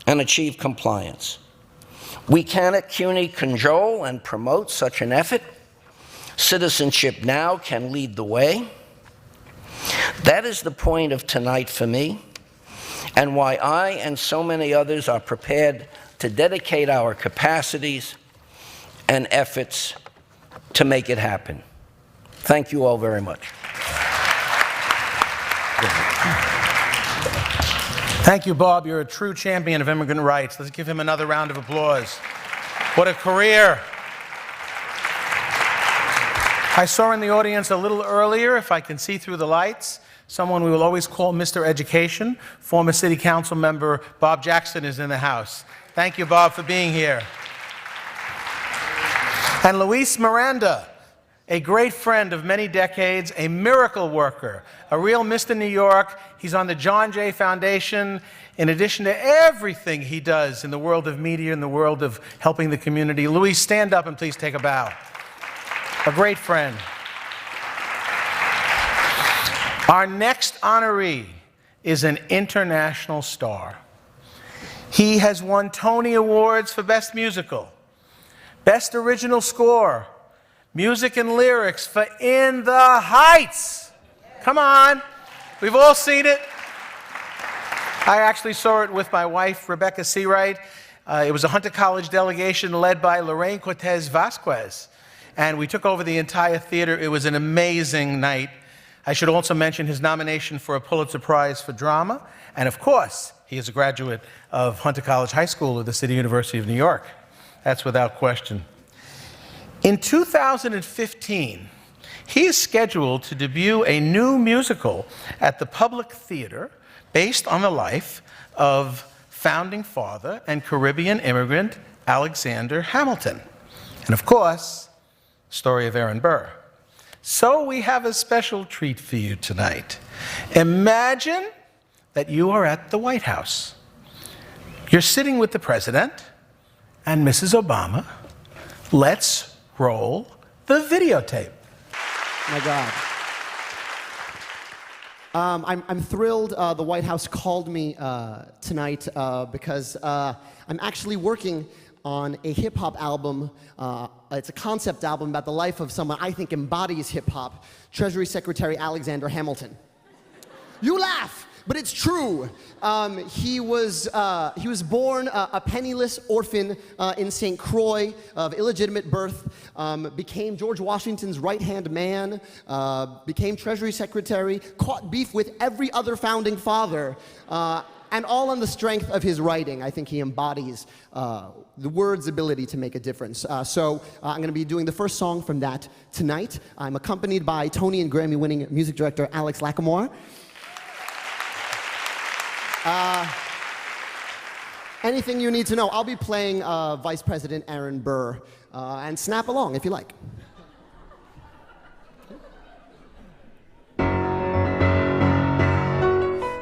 and achieve compliance. We can at CUNY cajole and promote such an effort. Citizenship Now can lead the way. That is the point of tonight for me, and why I and so many others are prepared to dedicate our capacities and efforts to make it happen. Thank you all very much. Thank you, Bob. You're a true champion of immigrant rights. Let's give him another round of applause. What a career. I saw in the audience a little earlier, if I can see through the lights, someone we will always call Mr. Education. Former City Council member Bob Jackson is in the house. Thank you, Bob, for being here. And Luis Miranda, a great friend of many decades, a miracle worker, a real Mr. New York. He's on the John Jay Foundation. In addition to everything he does in the world of media, in the world of helping the community. Luis, stand up and please take a bow. A great friend. Our next honoree is an international star. He has won Tony Awards for Best Musical, Best Original Score, Music and Lyrics for In the Heights. Come on, we've all seen it. I actually saw it with my wife, Rebecca Seawright. It was a Hunter College delegation led by Lorraine Cortez Vasquez. And we took over the entire theater. It was an amazing night. I should also mention his nomination for a Pulitzer Prize for drama. And of course, he is a graduate of Hunter College High School of the City University of New York. That's without question. In 2015, he is scheduled to debut a new musical at the Public Theater based on the life of founding father and Caribbean immigrant Alexander Hamilton. And of course, story of Aaron Burr. So we have a special treat for you tonight. Imagine that you are at the White House. You're sitting with the president and Mrs. Obama. Let's roll the videotape. My God. I'm thrilled the White House called me tonight because I'm actually working on a hip hop album. It's a concept album about the life of someone I think embodies hip hop, Treasury Secretary Alexander Hamilton. You laugh, but it's true. He was born a penniless orphan in St. Croix of illegitimate birth, became George Washington's right-hand man, became Treasury Secretary, caught beef with every other founding father, and all on the strength of his writing. I think he embodies the word's ability to make a difference. So I'm going to be doing the first song from that tonight. I'm accompanied by Tony and Grammy-winning music director Alex Lacamoire. Anything you need to know. I'll be playing Vice President Aaron Burr, and snap along if you like.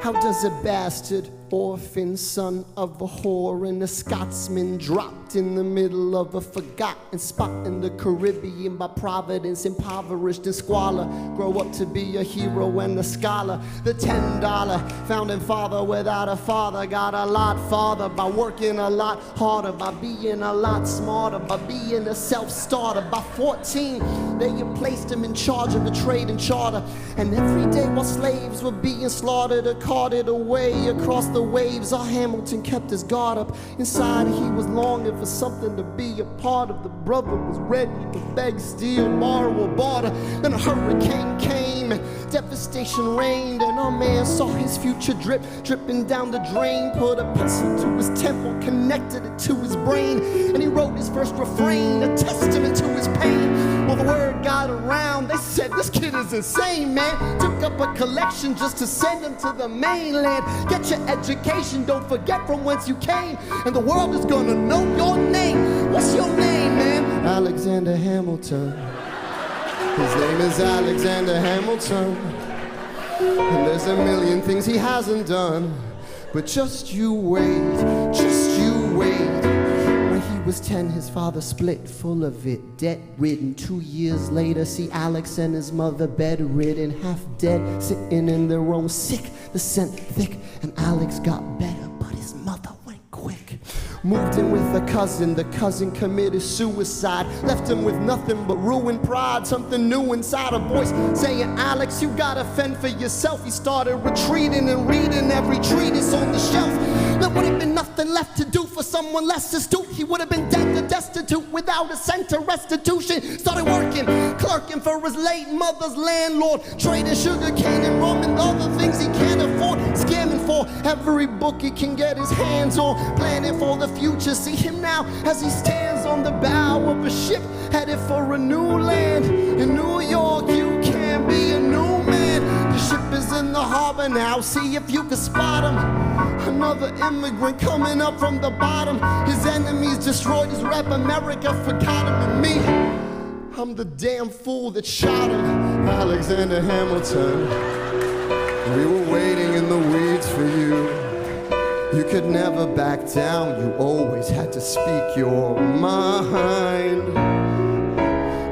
How does a bastard orphan son of a whore and a Scotsman dropped in the middle of a forgotten spot in the Caribbean by providence, impoverished in squalor, grow up to be a hero and a scholar? The $10 founding father without a father got a lot farther by working a lot harder, by being a lot smarter, by being a self-starter. By 14, they had placed him in charge of a trade and charter, and every day while slaves were being slaughtered or carted away across the waves, our Hamilton kept his guard up. Inside he was longing for something to be a part of. The brother was ready to beg, steal, borrow, or barter. Then a hurricane came and devastation reigned, and our man saw his future dripping down the drain. Put a pencil to his temple, connected it to his brain, and he wrote his first refrain, a testament to his pain. Well, the word got around, they said this kid is insane, man. Took up a collection just to send him to the mainland. Get your education, don't forget from whence you came, and the world is gonna know your name. What's your name, man? Alexander Hamilton. His name is Alexander Hamilton, and there's a million things he hasn't done, but just you wait, just you wait. When he was 10, his father split, full of it, debt-ridden. 2 years later, see Alex and his mother bedridden, half dead, sitting in their room, sick, the scent thick, and Alex got better, but his mother went quick. Moved in with a cousin, the cousin committed suicide, left him with nothing but ruined pride. Something new inside, a voice saying, Alex, you gotta fend for yourself. He started retreating and reading every treatise on the shelf. There would have been nothing left to do for someone less astute. He would have been dead or destitute without a cent of restitution. Started working, clerking for his late mother's landlord, trading sugar cane and rum and other things he can't afford, scamming for every book he can get his hands on, planning for the future. See him now as he stands on the bow of a ship headed for a new land. In New York, you can be a new man. The ship is in the harbor now, see if you can spot him. Another immigrant coming up from the bottom. His enemies destroyed his rep, America forgot him. And me, I'm the damn fool that shot him. Alexander Hamilton, we were waiting in the weeds for you. You could never back down, you always had to speak your mind.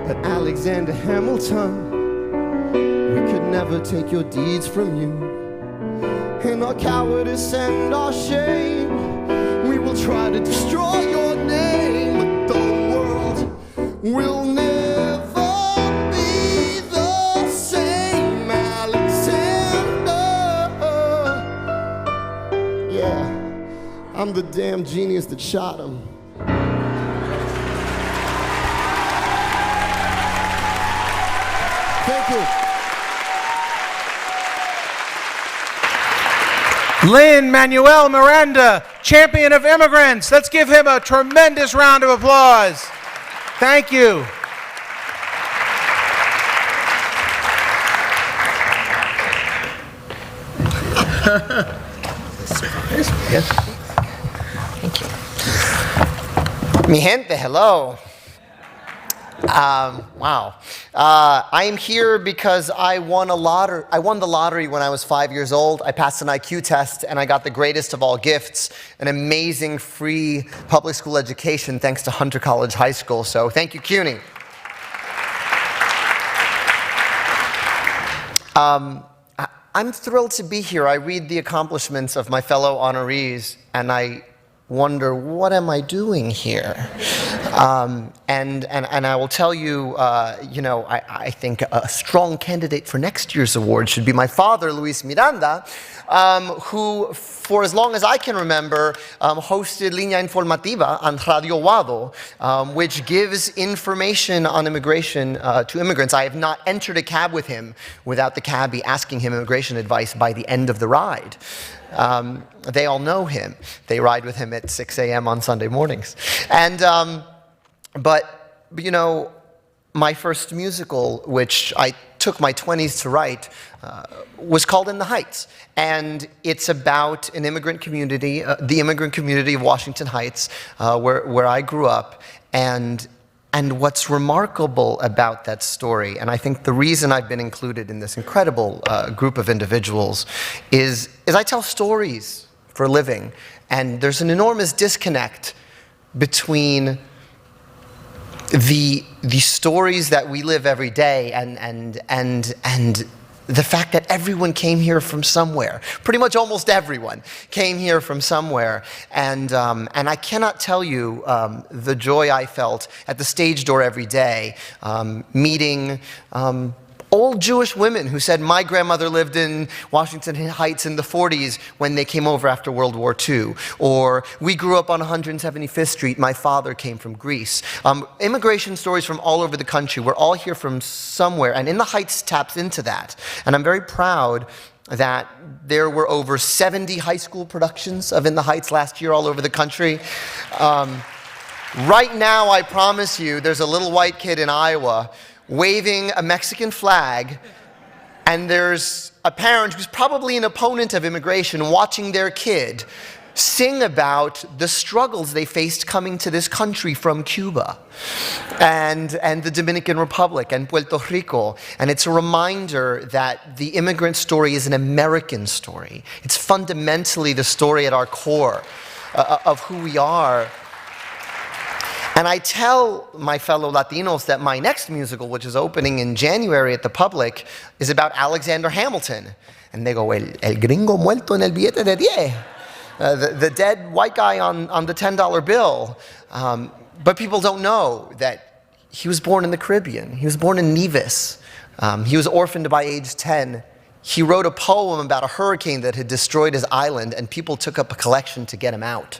But Alexander Hamilton, we could never take your deeds from you. In our cowardice and our shame, we will try to destroy your name. But the world will never be the same, Alexander. Yeah, I'm the damn genius that shot him. Thank you. Lin-Manuel Miranda, champion of immigrants. Let's give him a tremendous round of applause. Thank you. Yes. Thank you. Mi gente, hello. Wow. I am here because I won the lottery when I was 5 years old. I passed an IQ test and I got the greatest of all gifts, an amazing free public school education thanks to Hunter College High School. So thank you, CUNY. I'm thrilled to be here. I read the accomplishments of my fellow honorees and I wonder, what am I doing here? And I will tell you, I think a strong candidate for next year's award should be my father, Luis Miranda, who, for as long as I can remember, hosted Línea Informativa on Radio Wado, which gives information on immigration to immigrants. I have not entered a cab with him without the cabbie asking him immigration advice by the end of the ride. They all know him. They ride with him at 6 a.m. on Sunday mornings. And, but, you know, my first musical, which I took my 20s to write, was called In the Heights. And it's about an immigrant community, the immigrant community of Washington Heights, where I grew up. And what's remarkable about that story, and I think the reason I've been included in this incredible group of individuals, is I tell stories for a living. And there's an enormous disconnect between the stories that we live every day and the fact that everyone came here from somewhere. Pretty much almost everyone came here from somewhere. And I cannot tell you the joy I felt at the stage door every day, meeting old Jewish women who said, my grandmother lived in Washington Heights in the 40s when they came over after World War II. Or, we grew up on 175th Street, my father came from Greece. Immigration stories from all over the country. We're all here from somewhere, and In the Heights taps into that. And I'm very proud that there were over 70 high school productions of In the Heights last year all over the country. Right now, I promise you, there's a little white kid in Iowa waving a Mexican flag, and there's a parent who's probably an opponent of immigration watching their kid sing about the struggles they faced coming to this country from Cuba and the Dominican Republic and Puerto Rico. And it's a reminder that the immigrant story is an American story. It's fundamentally the story at our core of who we are. And I tell my fellow Latinos that my next musical, which is opening in January at the Public, is about Alexander Hamilton. And they go, el gringo muerto en el billete de 10. The dead white guy on the $10 bill. But people don't know that he was born in the Caribbean. He was born in Nevis. He was orphaned by age 10. He wrote a poem about a hurricane that had destroyed his island, and people took up a collection to get him out.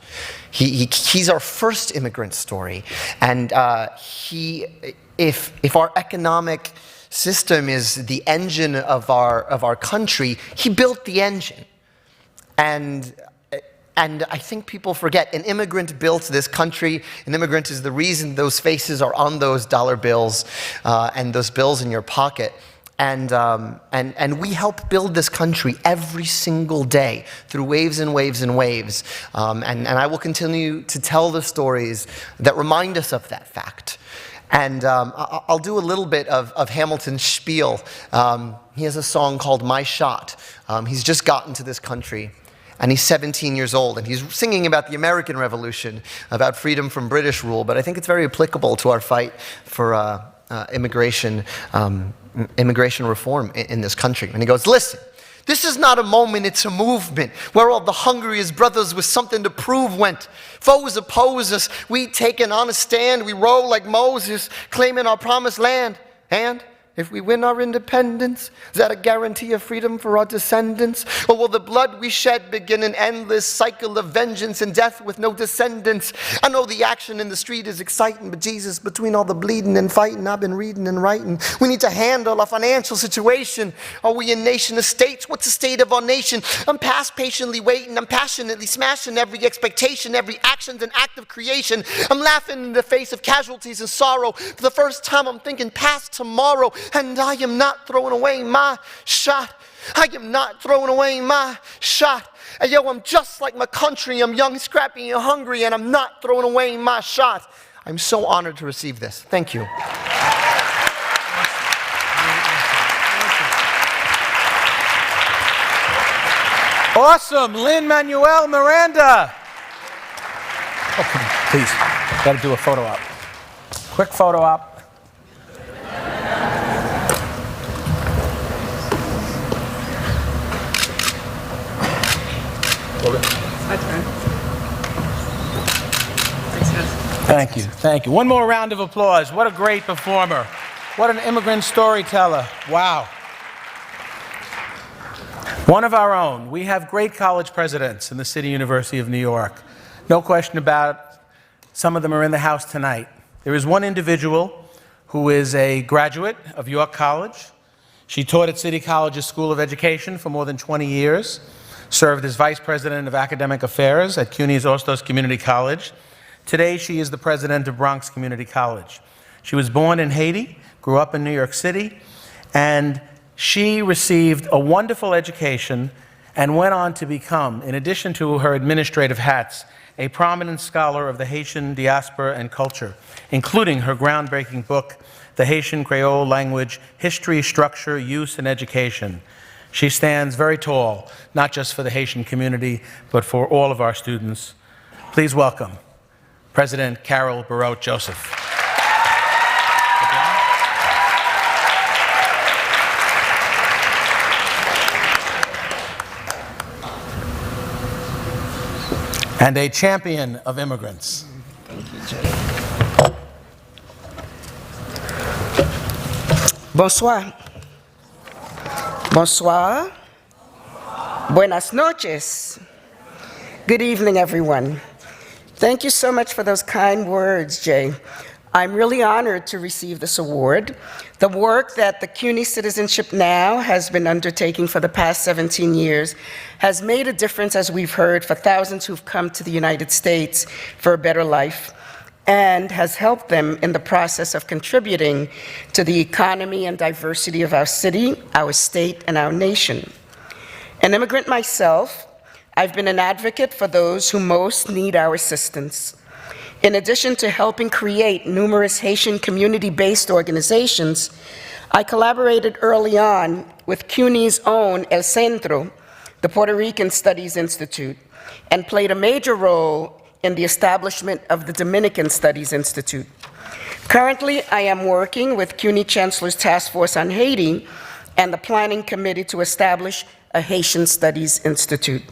He's our first immigrant story. And if our economic system is the engine of our country, he built the engine. And I think people forget, an immigrant built this country. An immigrant is the reason those faces are on those dollar bills and those bills in your pocket. And we help build this country every single day through waves and waves and waves. And I will continue to tell the stories that remind us of that fact. And I'll do a little bit of Hamilton's spiel. He has a song called My Shot. He's just gotten to this country, and he's 17 years old, and he's singing about the American Revolution, about freedom from British rule, but I think it's very applicable to our fight for immigration reform in this country. And he goes, listen, this is not a moment, it's a movement, where all the hungriest brothers with something to prove went. Foes oppose us, we take an honest stand, we roll like Moses, claiming our promised land. And if we win our independence, is that a guarantee of freedom for our descendants? Or will the blood we shed begin an endless cycle of vengeance and death with no descendants? I know the action in the street is exciting, but Jesus, between all the bleeding and fighting, I've been reading and writing. We need to handle our financial situation. Are we a nation of states? What's the state of our nation? I'm past patiently waiting. I'm passionately smashing every expectation. Every action's an act of creation. I'm laughing in the face of casualties and sorrow. For the first time, I'm thinking past tomorrow. And I am not throwing away my shot. I am not throwing away my shot. And yo, I'm just like my country. I'm young, scrappy, and hungry, and I'm not throwing away my shot. I'm so honored to receive this. Thank you. Awesome. Lin-Manuel Miranda. Oh, please, got to do a photo op. Quick photo op. My turn. Thank you, thank you. One more round of applause. What a great performer. What an immigrant storyteller. Wow. One of our own. We have great college presidents in the City University of New York. No question about it. Some of them are in the house tonight. There is one individual who is a graduate of York College. She taught at City College's School of Education for more than 20 years, served as Vice President of Academic Affairs at CUNY's Ostos Community College. Today, she is the president of Bronx Community College. She was born in Haiti, grew up in New York City, and she received a wonderful education and went on to become, in addition to her administrative hats, a prominent scholar of the Haitian diaspora and culture, including her groundbreaking book, The Haitian Creole Language, History, Structure, Use, and Education. She stands very tall, not just for the Haitian community, but for all of our students. Please welcome President Carol Barote Joseph. And a champion of immigrants. Bonsoir. Bonsoir. Buenas noches. Good evening, everyone. Thank you so much for those kind words, Jay. I'm really honored to receive this award. The work that the CUNY Citizenship Now has been undertaking for the past 17 years has made a difference, as we've heard, for thousands who've come to the United States for a better life, and has helped them in the process of contributing to the economy and diversity of our city, our state, and our nation. An immigrant myself, I've been an advocate for those who most need our assistance. In addition to helping create numerous Haitian community-based organizations, I collaborated early on with CUNY's own El Centro, the Puerto Rican Studies Institute, and played a major role in the establishment of the Dominican Studies Institute. Currently, I am working with CUNY Chancellor's Task Force on Haiti and the Planning Committee to establish a Haitian Studies Institute.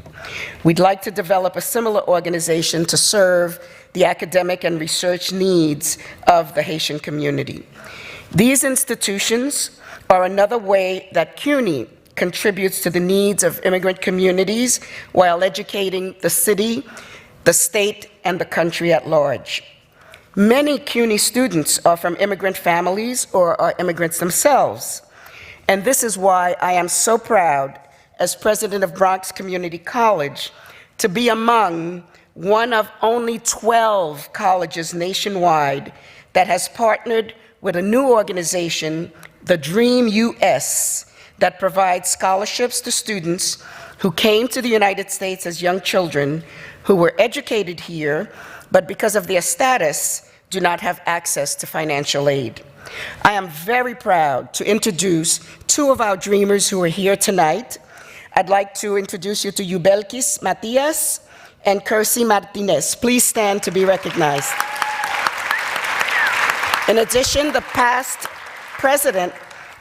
We'd like to develop a similar organization to serve the academic and research needs of the Haitian community. These institutions are another way that CUNY contributes to the needs of immigrant communities while educating the city, the state, and the country at large. Many CUNY students are from immigrant families or are immigrants themselves. And this is why I am so proud, as president of Bronx Community College, to be among one of only 12 colleges nationwide that has partnered with a new organization, the Dream US, that provides scholarships to students who came to the United States as young children, who were educated here, but because of their status, do not have access to financial aid. I am very proud to introduce two of our dreamers who are here tonight. I'd like to introduce you to Yubelkis Matias and Kersey Martinez. Please stand to be recognized. In addition, the past president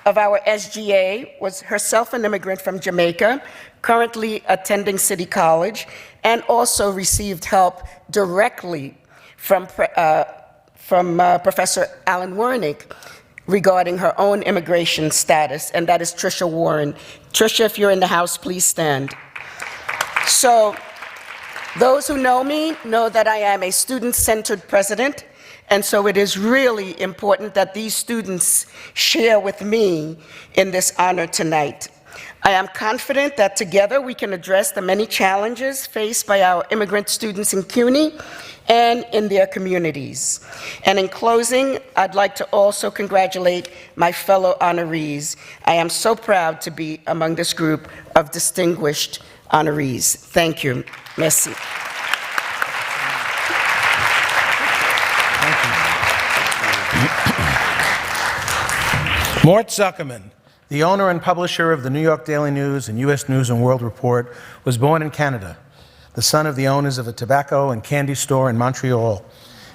of our SGA was herself an immigrant from Jamaica, currently attending City College, and also received help directly from Professor Alan Wernick regarding her own immigration status, and that is Tricia Warren. Tricia, if you're in the house, please stand. So, those who know me know that I am a student-centered president, and so it is really important that these students share with me in this honor tonight. I am confident that together we can address the many challenges faced by our immigrant students in CUNY and in their communities. And in closing, I'd like to also congratulate my fellow honorees. I am so proud to be among this group of distinguished honorees. Thank you. Merci. Mort Zuckerman, the owner and publisher of the New York Daily News and U.S. News and World Report, was born in Canada, the son of the owners of a tobacco and candy store in Montreal.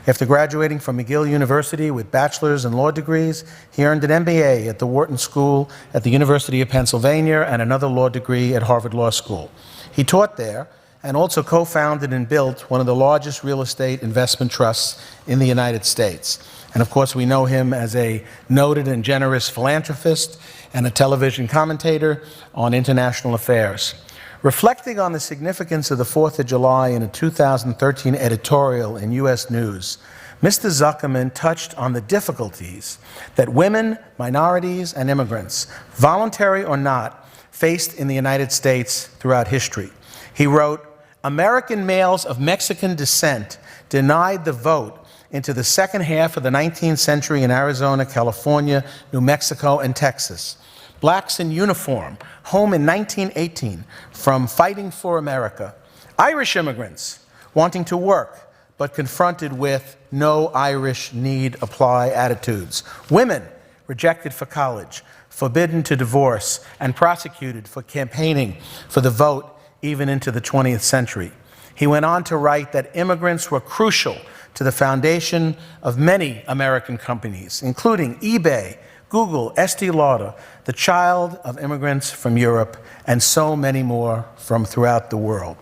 After graduating from McGill University with bachelor's and law degrees, he earned an MBA at the Wharton School at the University of Pennsylvania and another law degree at Harvard Law School. He taught there and also co-founded and built one of the largest real estate investment trusts in the United States. And of course, we know him as a noted and generous philanthropist and a television commentator on international affairs. Reflecting on the significance of the 4th of July in a 2013 editorial in U.S. News, Mr. Zuckerman touched on the difficulties that women, minorities, and immigrants, voluntary or not, faced in the United States throughout history. He wrote, "American males of Mexican descent denied the vote into the second half of the 19th century in Arizona, California, New Mexico, and Texas. Blacks in uniform, home in 1918 from fighting for America. Irish immigrants wanting to work, but confronted with no Irish need apply attitudes. Women rejected for college, forbidden to divorce, and prosecuted for campaigning for the vote even into the 20th century." He went on to write that immigrants were crucial to the foundation of many American companies, including eBay, Google, Estee Lauder, the child of immigrants from Europe, and so many more from throughout the world.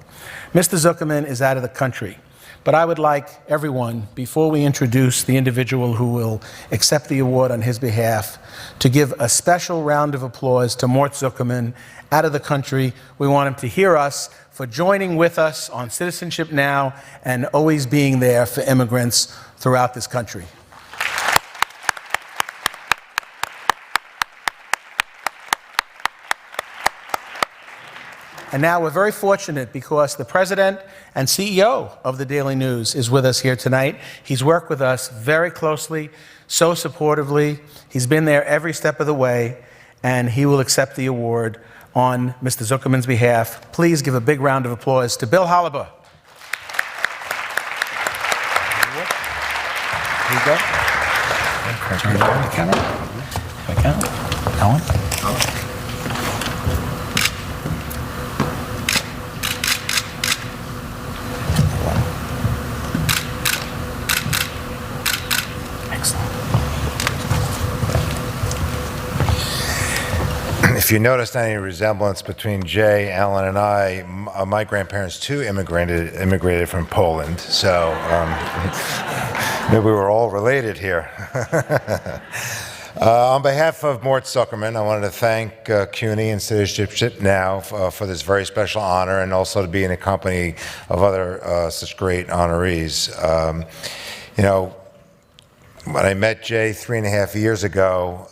Mr. Zuckerman is out of the country, but I would like everyone, before we introduce the individual who will accept the award on his behalf, to give a special round of applause to Mort Zuckerman, out of the country. We want him to hear us for joining with us on Citizenship Now and always being there for immigrants throughout this country. And now we're very fortunate because the president and CEO of the Daily News is with us here tonight. He's worked with us very closely, so supportively. He's been there every step of the way, and he will accept the award on Mr. Zuckerman's behalf. Please give a big round of applause to Bill Holiber. Here you go. Turn it on the camera. If I can. Ellen? If you noticed any resemblance between Jay, Alan, and I, my grandparents too immigrated from Poland, so maybe we were all related here. On behalf of Mort Zuckerman, I wanted to thank CUNY and Citizenship Now for this very special honor, and also to be in the company of other such great honorees. You know, when I met Jay 3.5 years ago,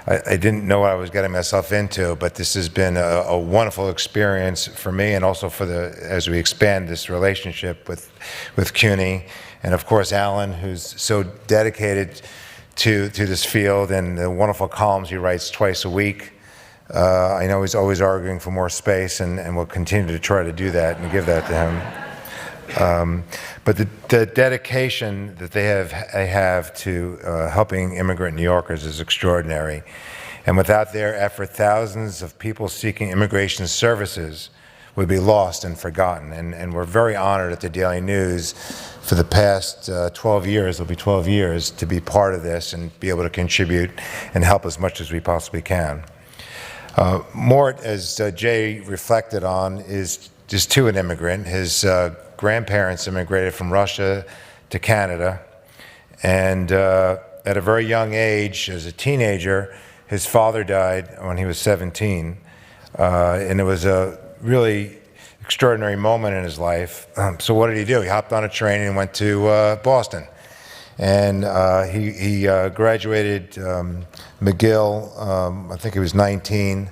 I didn't know what I was getting myself into, but this has been a wonderful experience for me, and also for as we expand this relationship with CUNY, and of course Alan, who's so dedicated to this field, and the wonderful columns he writes twice a week. I know he's always arguing for more space, and we'll continue to try to do that and give that to him. But the dedication that they have to helping immigrant New Yorkers is extraordinary. And without their effort, thousands of people seeking immigration services would be lost and forgotten. And we're very honored at the Daily News for the past 12 years, it'll be 12 years, to be part of this and be able to contribute and help as much as we possibly can. Mort, as Jay reflected on, is just too an immigrant. His grandparents immigrated from Russia to Canada, and at a very young age, as a teenager, his father died when he was 17, and it was a really extraordinary moment in his life. So what did he do? He hopped on a train and went to Boston, and he graduated McGill, I think he was 19,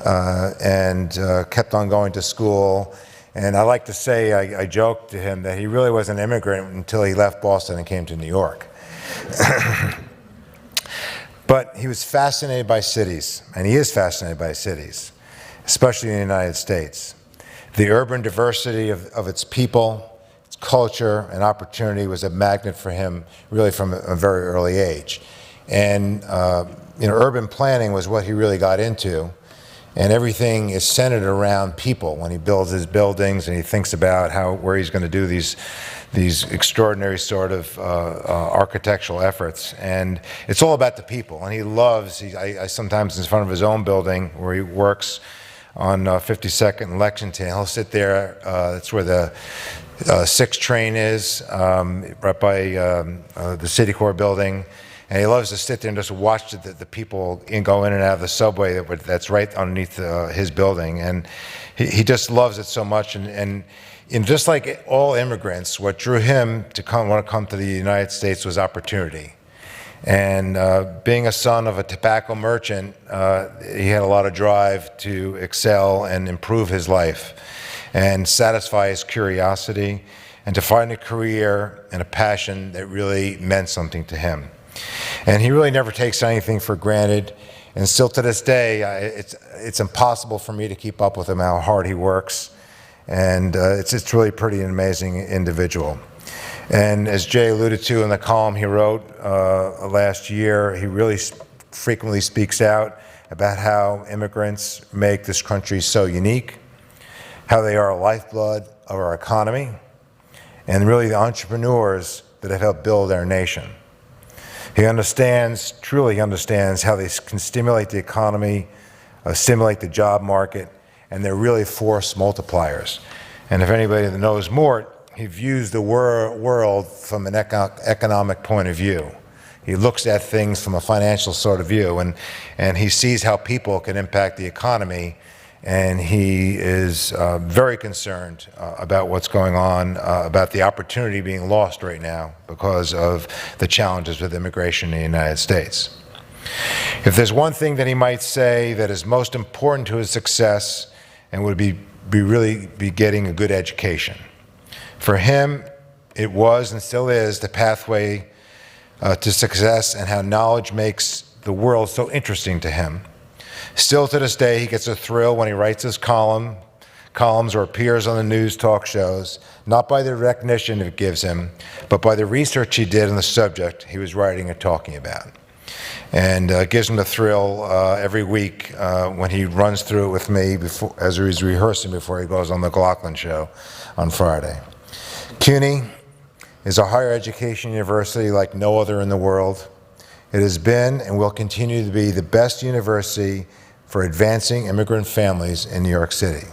and kept on going to school. And I like to say, I joked to him that he really was an immigrant until he left Boston and came to New York. But he was fascinated by cities, and he is fascinated by cities, especially in the United States. The urban diversity of its people, its culture, and opportunity was a magnet for him really from a very early age. And you know, urban planning was what he really got into. And everything is centered around people when he builds his buildings, and he thinks about where he's going to do these extraordinary sort of architectural efforts. And it's all about the people. And he loves, I sometimes in front of his own building where he works, on 52nd and Lexington. He'll sit there. That's where the 6 train is, right by the City Corps building. And he loves to sit there and just watch the people go in and out of the subway that's right underneath his building. And he just loves it so much. And just like all immigrants, what drew him to want to come to the United States was opportunity. And being a son of a tobacco merchant, he had a lot of drive to excel and improve his life and satisfy his curiosity and to find a career and a passion that really meant something to him. And he really never takes anything for granted. And still to this day, it's impossible for me to keep up with him, how hard he works. And it's really pretty an amazing individual. And as Jay alluded to in the column he wrote last year, he really frequently speaks out about how immigrants make this country so unique, how they are a lifeblood of our economy, and really the entrepreneurs that have helped build our nation. He truly understands how they can stimulate the economy, stimulate the job market, and they're really force multipliers. And if anybody that knows Mort, he views the world from an economic point of view. He looks at things from a financial sort of view, and he sees how people can impact the economy, and he is very concerned about what's going on, about the opportunity being lost right now because of the challenges with immigration in the United States. If there's one thing that he might say that is most important to his success and would be getting a good education. For him, it was and still is the pathway to success and how knowledge makes the world so interesting to him. Still to this day, he gets a thrill when he writes his columns or appears on the news talk shows, not by the recognition it gives him, but by the research he did on the subject he was writing and talking about. And it gives him a thrill every week when he runs through it with me as he's rehearsing before he goes on the McLaughlin show on Friday. CUNY is a higher education university like no other in the world. It has been and will continue to be the best university for advancing immigrant families in New York City.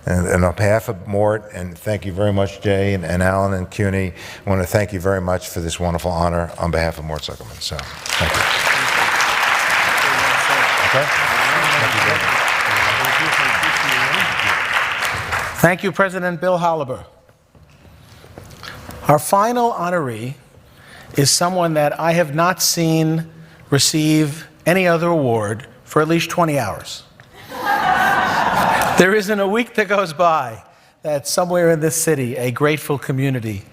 And on behalf of Mort, and thank you very much, Jay and Alan and CUNY, I want to thank you very much for this wonderful honor on behalf of Mort Zuckerman. So, thank you. Okay? Thank you, President Bill Holliber. Our final honoree is someone that I have not seen receive any other award for at least 20 hours. There isn't a week that goes by that somewhere in this city, a grateful community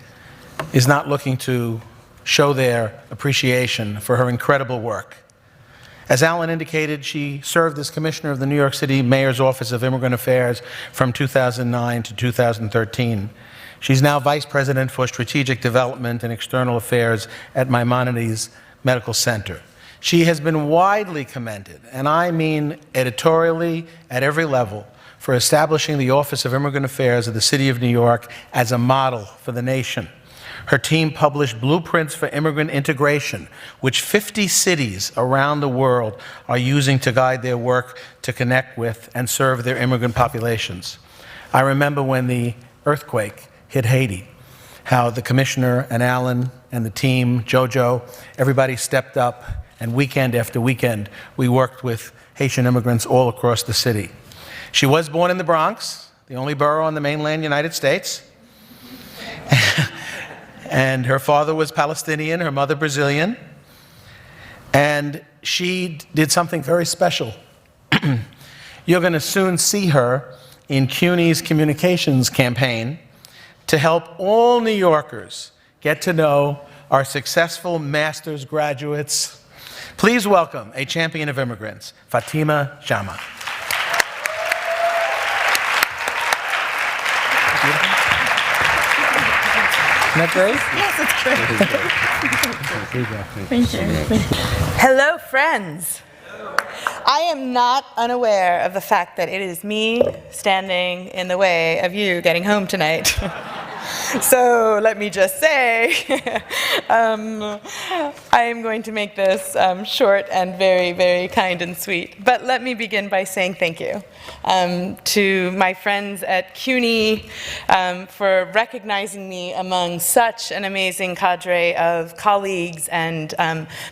is not looking to show their appreciation for her incredible work. As Alan indicated, she served as Commissioner of the New York City Mayor's Office of Immigrant Affairs from 2009 to 2013. She's now Vice President for Strategic Development and External Affairs at Maimonides Medical Center. She has been widely commended, and I mean editorially at every level, for establishing the Office of Immigrant Affairs of the City of New York as a model for the nation. Her team published Blueprints for Immigrant Integration, which 50 cities around the world are using to guide their work to connect with and serve their immigrant populations. I remember when the earthquake hit Haiti, how the Commissioner and Alan and the team, Jojo, everybody stepped up, and weekend after weekend, we worked with Haitian immigrants all across the city. She was born in the Bronx, the only borough in the mainland United States. And her father was Palestinian, her mother Brazilian. And she did something very special. You're going to soon see her in CUNY's communications campaign to help all New Yorkers get to know our successful master's graduates. Please welcome a champion of immigrants, Fatima Jama. Isn't that great? Yes, it's great. Thank you. Hello, friends. I am not unaware of the fact that it is me standing in the way of you getting home tonight. So let me just say, I am going to make this short and very, very kind and sweet. But let me begin by saying thank you to my friends at CUNY for recognizing me among such an amazing cadre of colleagues and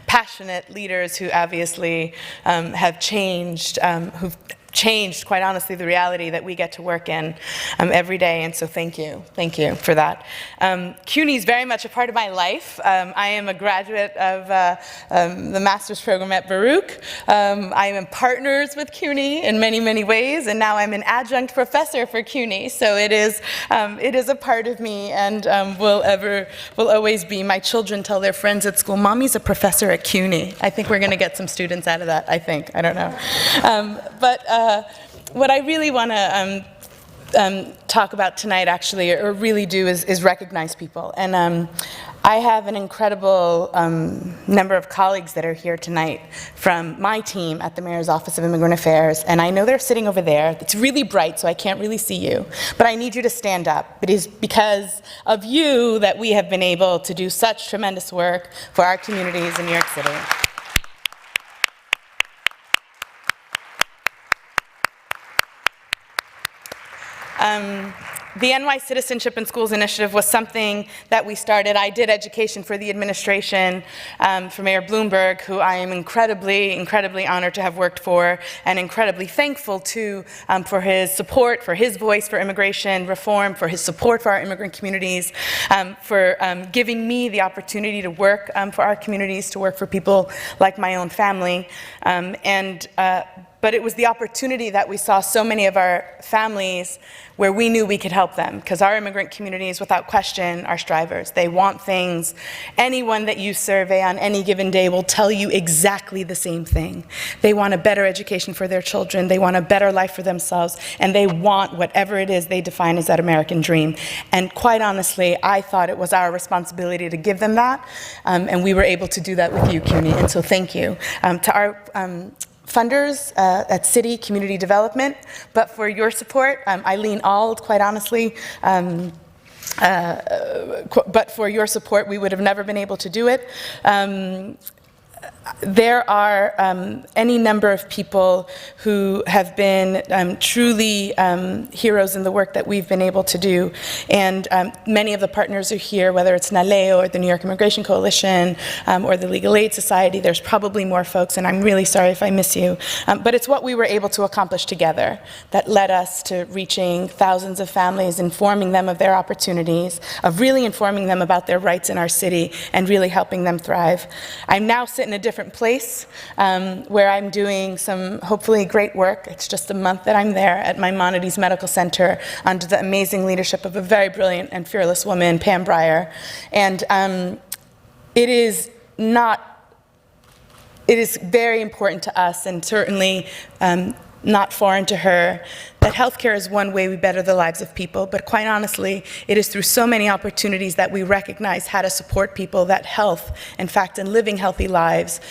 passionate leaders who obviously have changed, who've changed, quite honestly, the reality that we get to work in every day, and so thank you for that. CUNY is very much a part of my life. I am a graduate of the master's program at Baruch. I am in partners with CUNY in many, many ways, and now I'm an adjunct professor for CUNY, so it is a part of me and will always be. My children tell their friends at school, Mommy's a professor at CUNY. I think we're going to get some students out of that, I think. I don't know. But what I really want to talk about tonight, actually, or really do, is recognize people. And I have an incredible number of colleagues that are here tonight from my team at the Mayor's Office of Immigrant Affairs, and I know they're sitting over there. It's really bright, so I can't really see you, but I need you to stand up. It is because of you that we have been able to do such tremendous work for our communities in New York City. The NY Citizenship in Schools initiative was something that we started. I did education for the administration for Mayor Bloomberg, who I am incredibly, incredibly honored to have worked for, and incredibly thankful to for his support, for his voice for immigration reform, for his support for our immigrant communities, for giving me the opportunity to work for our communities, to work for people like my own family. But it was the opportunity that we saw so many of our families where we knew we could help them, because our immigrant communities, without question, are strivers. They want things. Anyone that you survey on any given day will tell you exactly the same thing. They want a better education for their children, they want a better life for themselves, and they want whatever it is they define as that American dream. And quite honestly, I thought it was our responsibility to give them that, and we were able to do that with you, CUNY, and so thank you. To our funders at City Community Development, but for your support, Eileen Auld, quite honestly, but for your support, we would have never been able to do it. There are any number of people who have been truly heroes in the work that we've been able to do, and many of the partners are here, whether it's NALEO or the New York Immigration Coalition or the Legal Aid Society. There's probably more folks, and I'm really sorry if I miss you, but it's what we were able to accomplish together that led us to reaching thousands of families, informing them of their opportunities, of really informing them about their rights in our city, and really helping them thrive. I'm now sitting in a different place where I'm doing some hopefully great work. It's just a month that I'm there at Maimonides Medical Center under the amazing leadership of a very brilliant and fearless woman, Pam Breyer. And it is very important to us, and certainly not foreign to her, that healthcare is one way we better the lives of people, but quite honestly, it is through so many opportunities that we recognize how to support people that health, in fact, and living healthy lives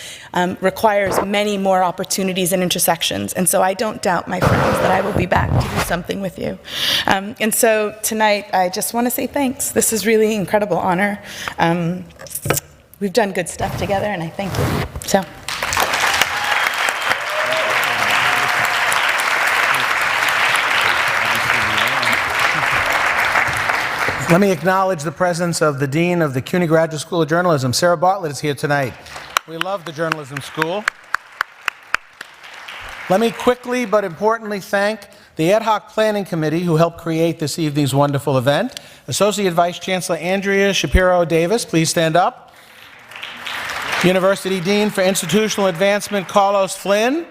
requires many more opportunities and intersections. And so I don't doubt, my friends, that I will be back to do something with you. And so tonight, I just want to say thanks. This is really an incredible honor. We've done good stuff together, and I thank you. So. Let me acknowledge the presence of the Dean of the CUNY Graduate School of Journalism. Sarah Bartlett is here tonight. We love the journalism school. Let me quickly but importantly thank the Ad Hoc Planning Committee who helped create this evening's wonderful event. Associate Vice Chancellor Andrea Shapiro Davis, please stand up. University Dean for Institutional Advancement, Carlos Flynn.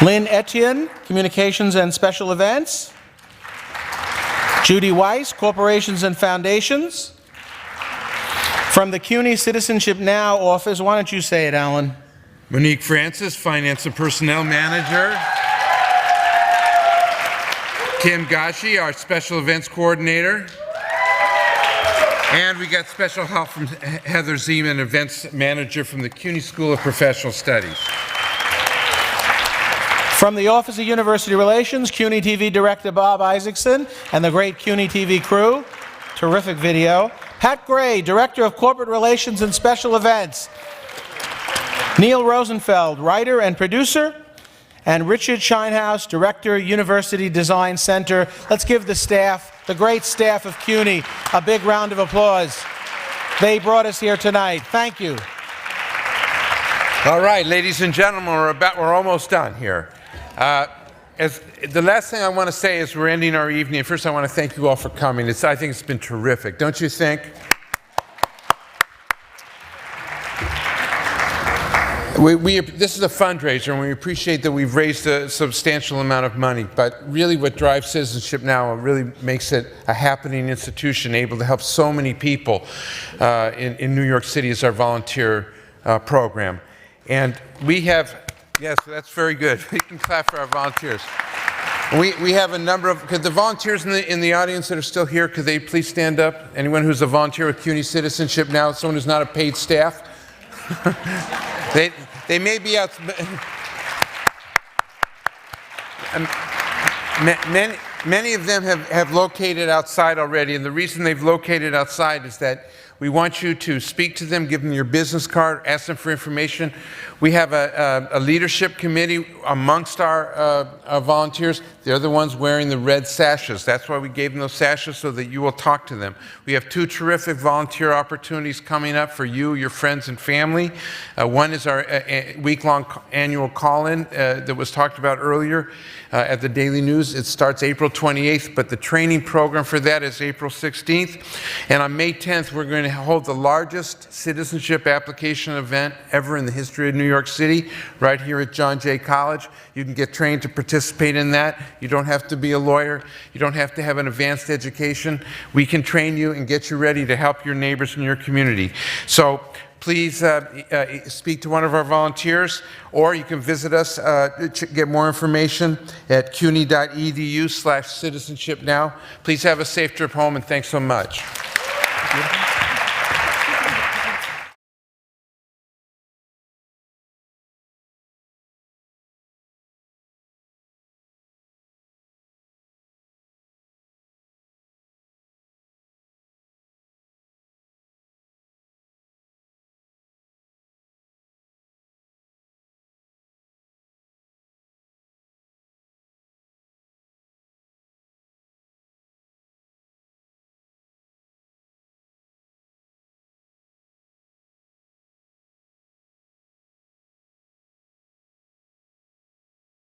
Lynn Etienne, Communications and Special Events. Judy Weiss, Corporations and Foundations. From the CUNY Citizenship Now office, why don't you say it, Alan? Monique Francis, Finance and Personnel Manager. Kim Gashi, our Special Events Coordinator. And we got special help from Heather Zeman, Events Manager from the CUNY School of Professional Studies. From the Office of University Relations, CUNY TV Director Bob Isaacson and the great CUNY TV crew. Terrific video. Pat Gray, Director of Corporate Relations and Special Events. Neil Rosenfeld, writer and producer. And Richard Shinehouse, Director, University Design Center. Let's give the staff, the great staff of CUNY, a big round of applause. They brought us here tonight. Thank you. All right, ladies and gentlemen, we're almost done here. As the last thing I want to say is we're ending our evening. First, I want to thank you all for coming. I think it's been terrific, don't you think? This is a fundraiser, and we appreciate that we've raised a substantial amount of money. But really, what drives Citizenship Now really makes it a happening institution, able to help so many people in New York City is our volunteer program. And we have. Yes, that's very good. We can clap for our volunteers. We have a number of, could the volunteers in the audience that are still here, could they please stand up? Anyone who's a volunteer with CUNY Citizenship Now, someone who's not a paid staff? They may be out. Many of them have located outside already, and the reason they've located outside is that we want you to speak to them, give them your business card, ask them for information. We have a leadership committee amongst our volunteers. They're the ones wearing the red sashes. That's why we gave them those sashes, so that you will talk to them. We have 2 terrific volunteer opportunities coming up for you, your friends, and family. One is our week-long annual call-in that was talked about earlier at the Daily News. It starts April 28th, but the training program for that is April 16th. And on May 10th, we're going to hold the largest citizenship application event ever in the history of New York City, right here at John Jay College. You can get trained to participate in that. You don't have to be a lawyer. You don't have to have an advanced education. We can train you and get you ready to help your neighbors in your community. So please speak to one of our volunteers, or you can visit us to get more information at cuny.edu/citizenshipnow. Please have a safe trip home, and thanks so much.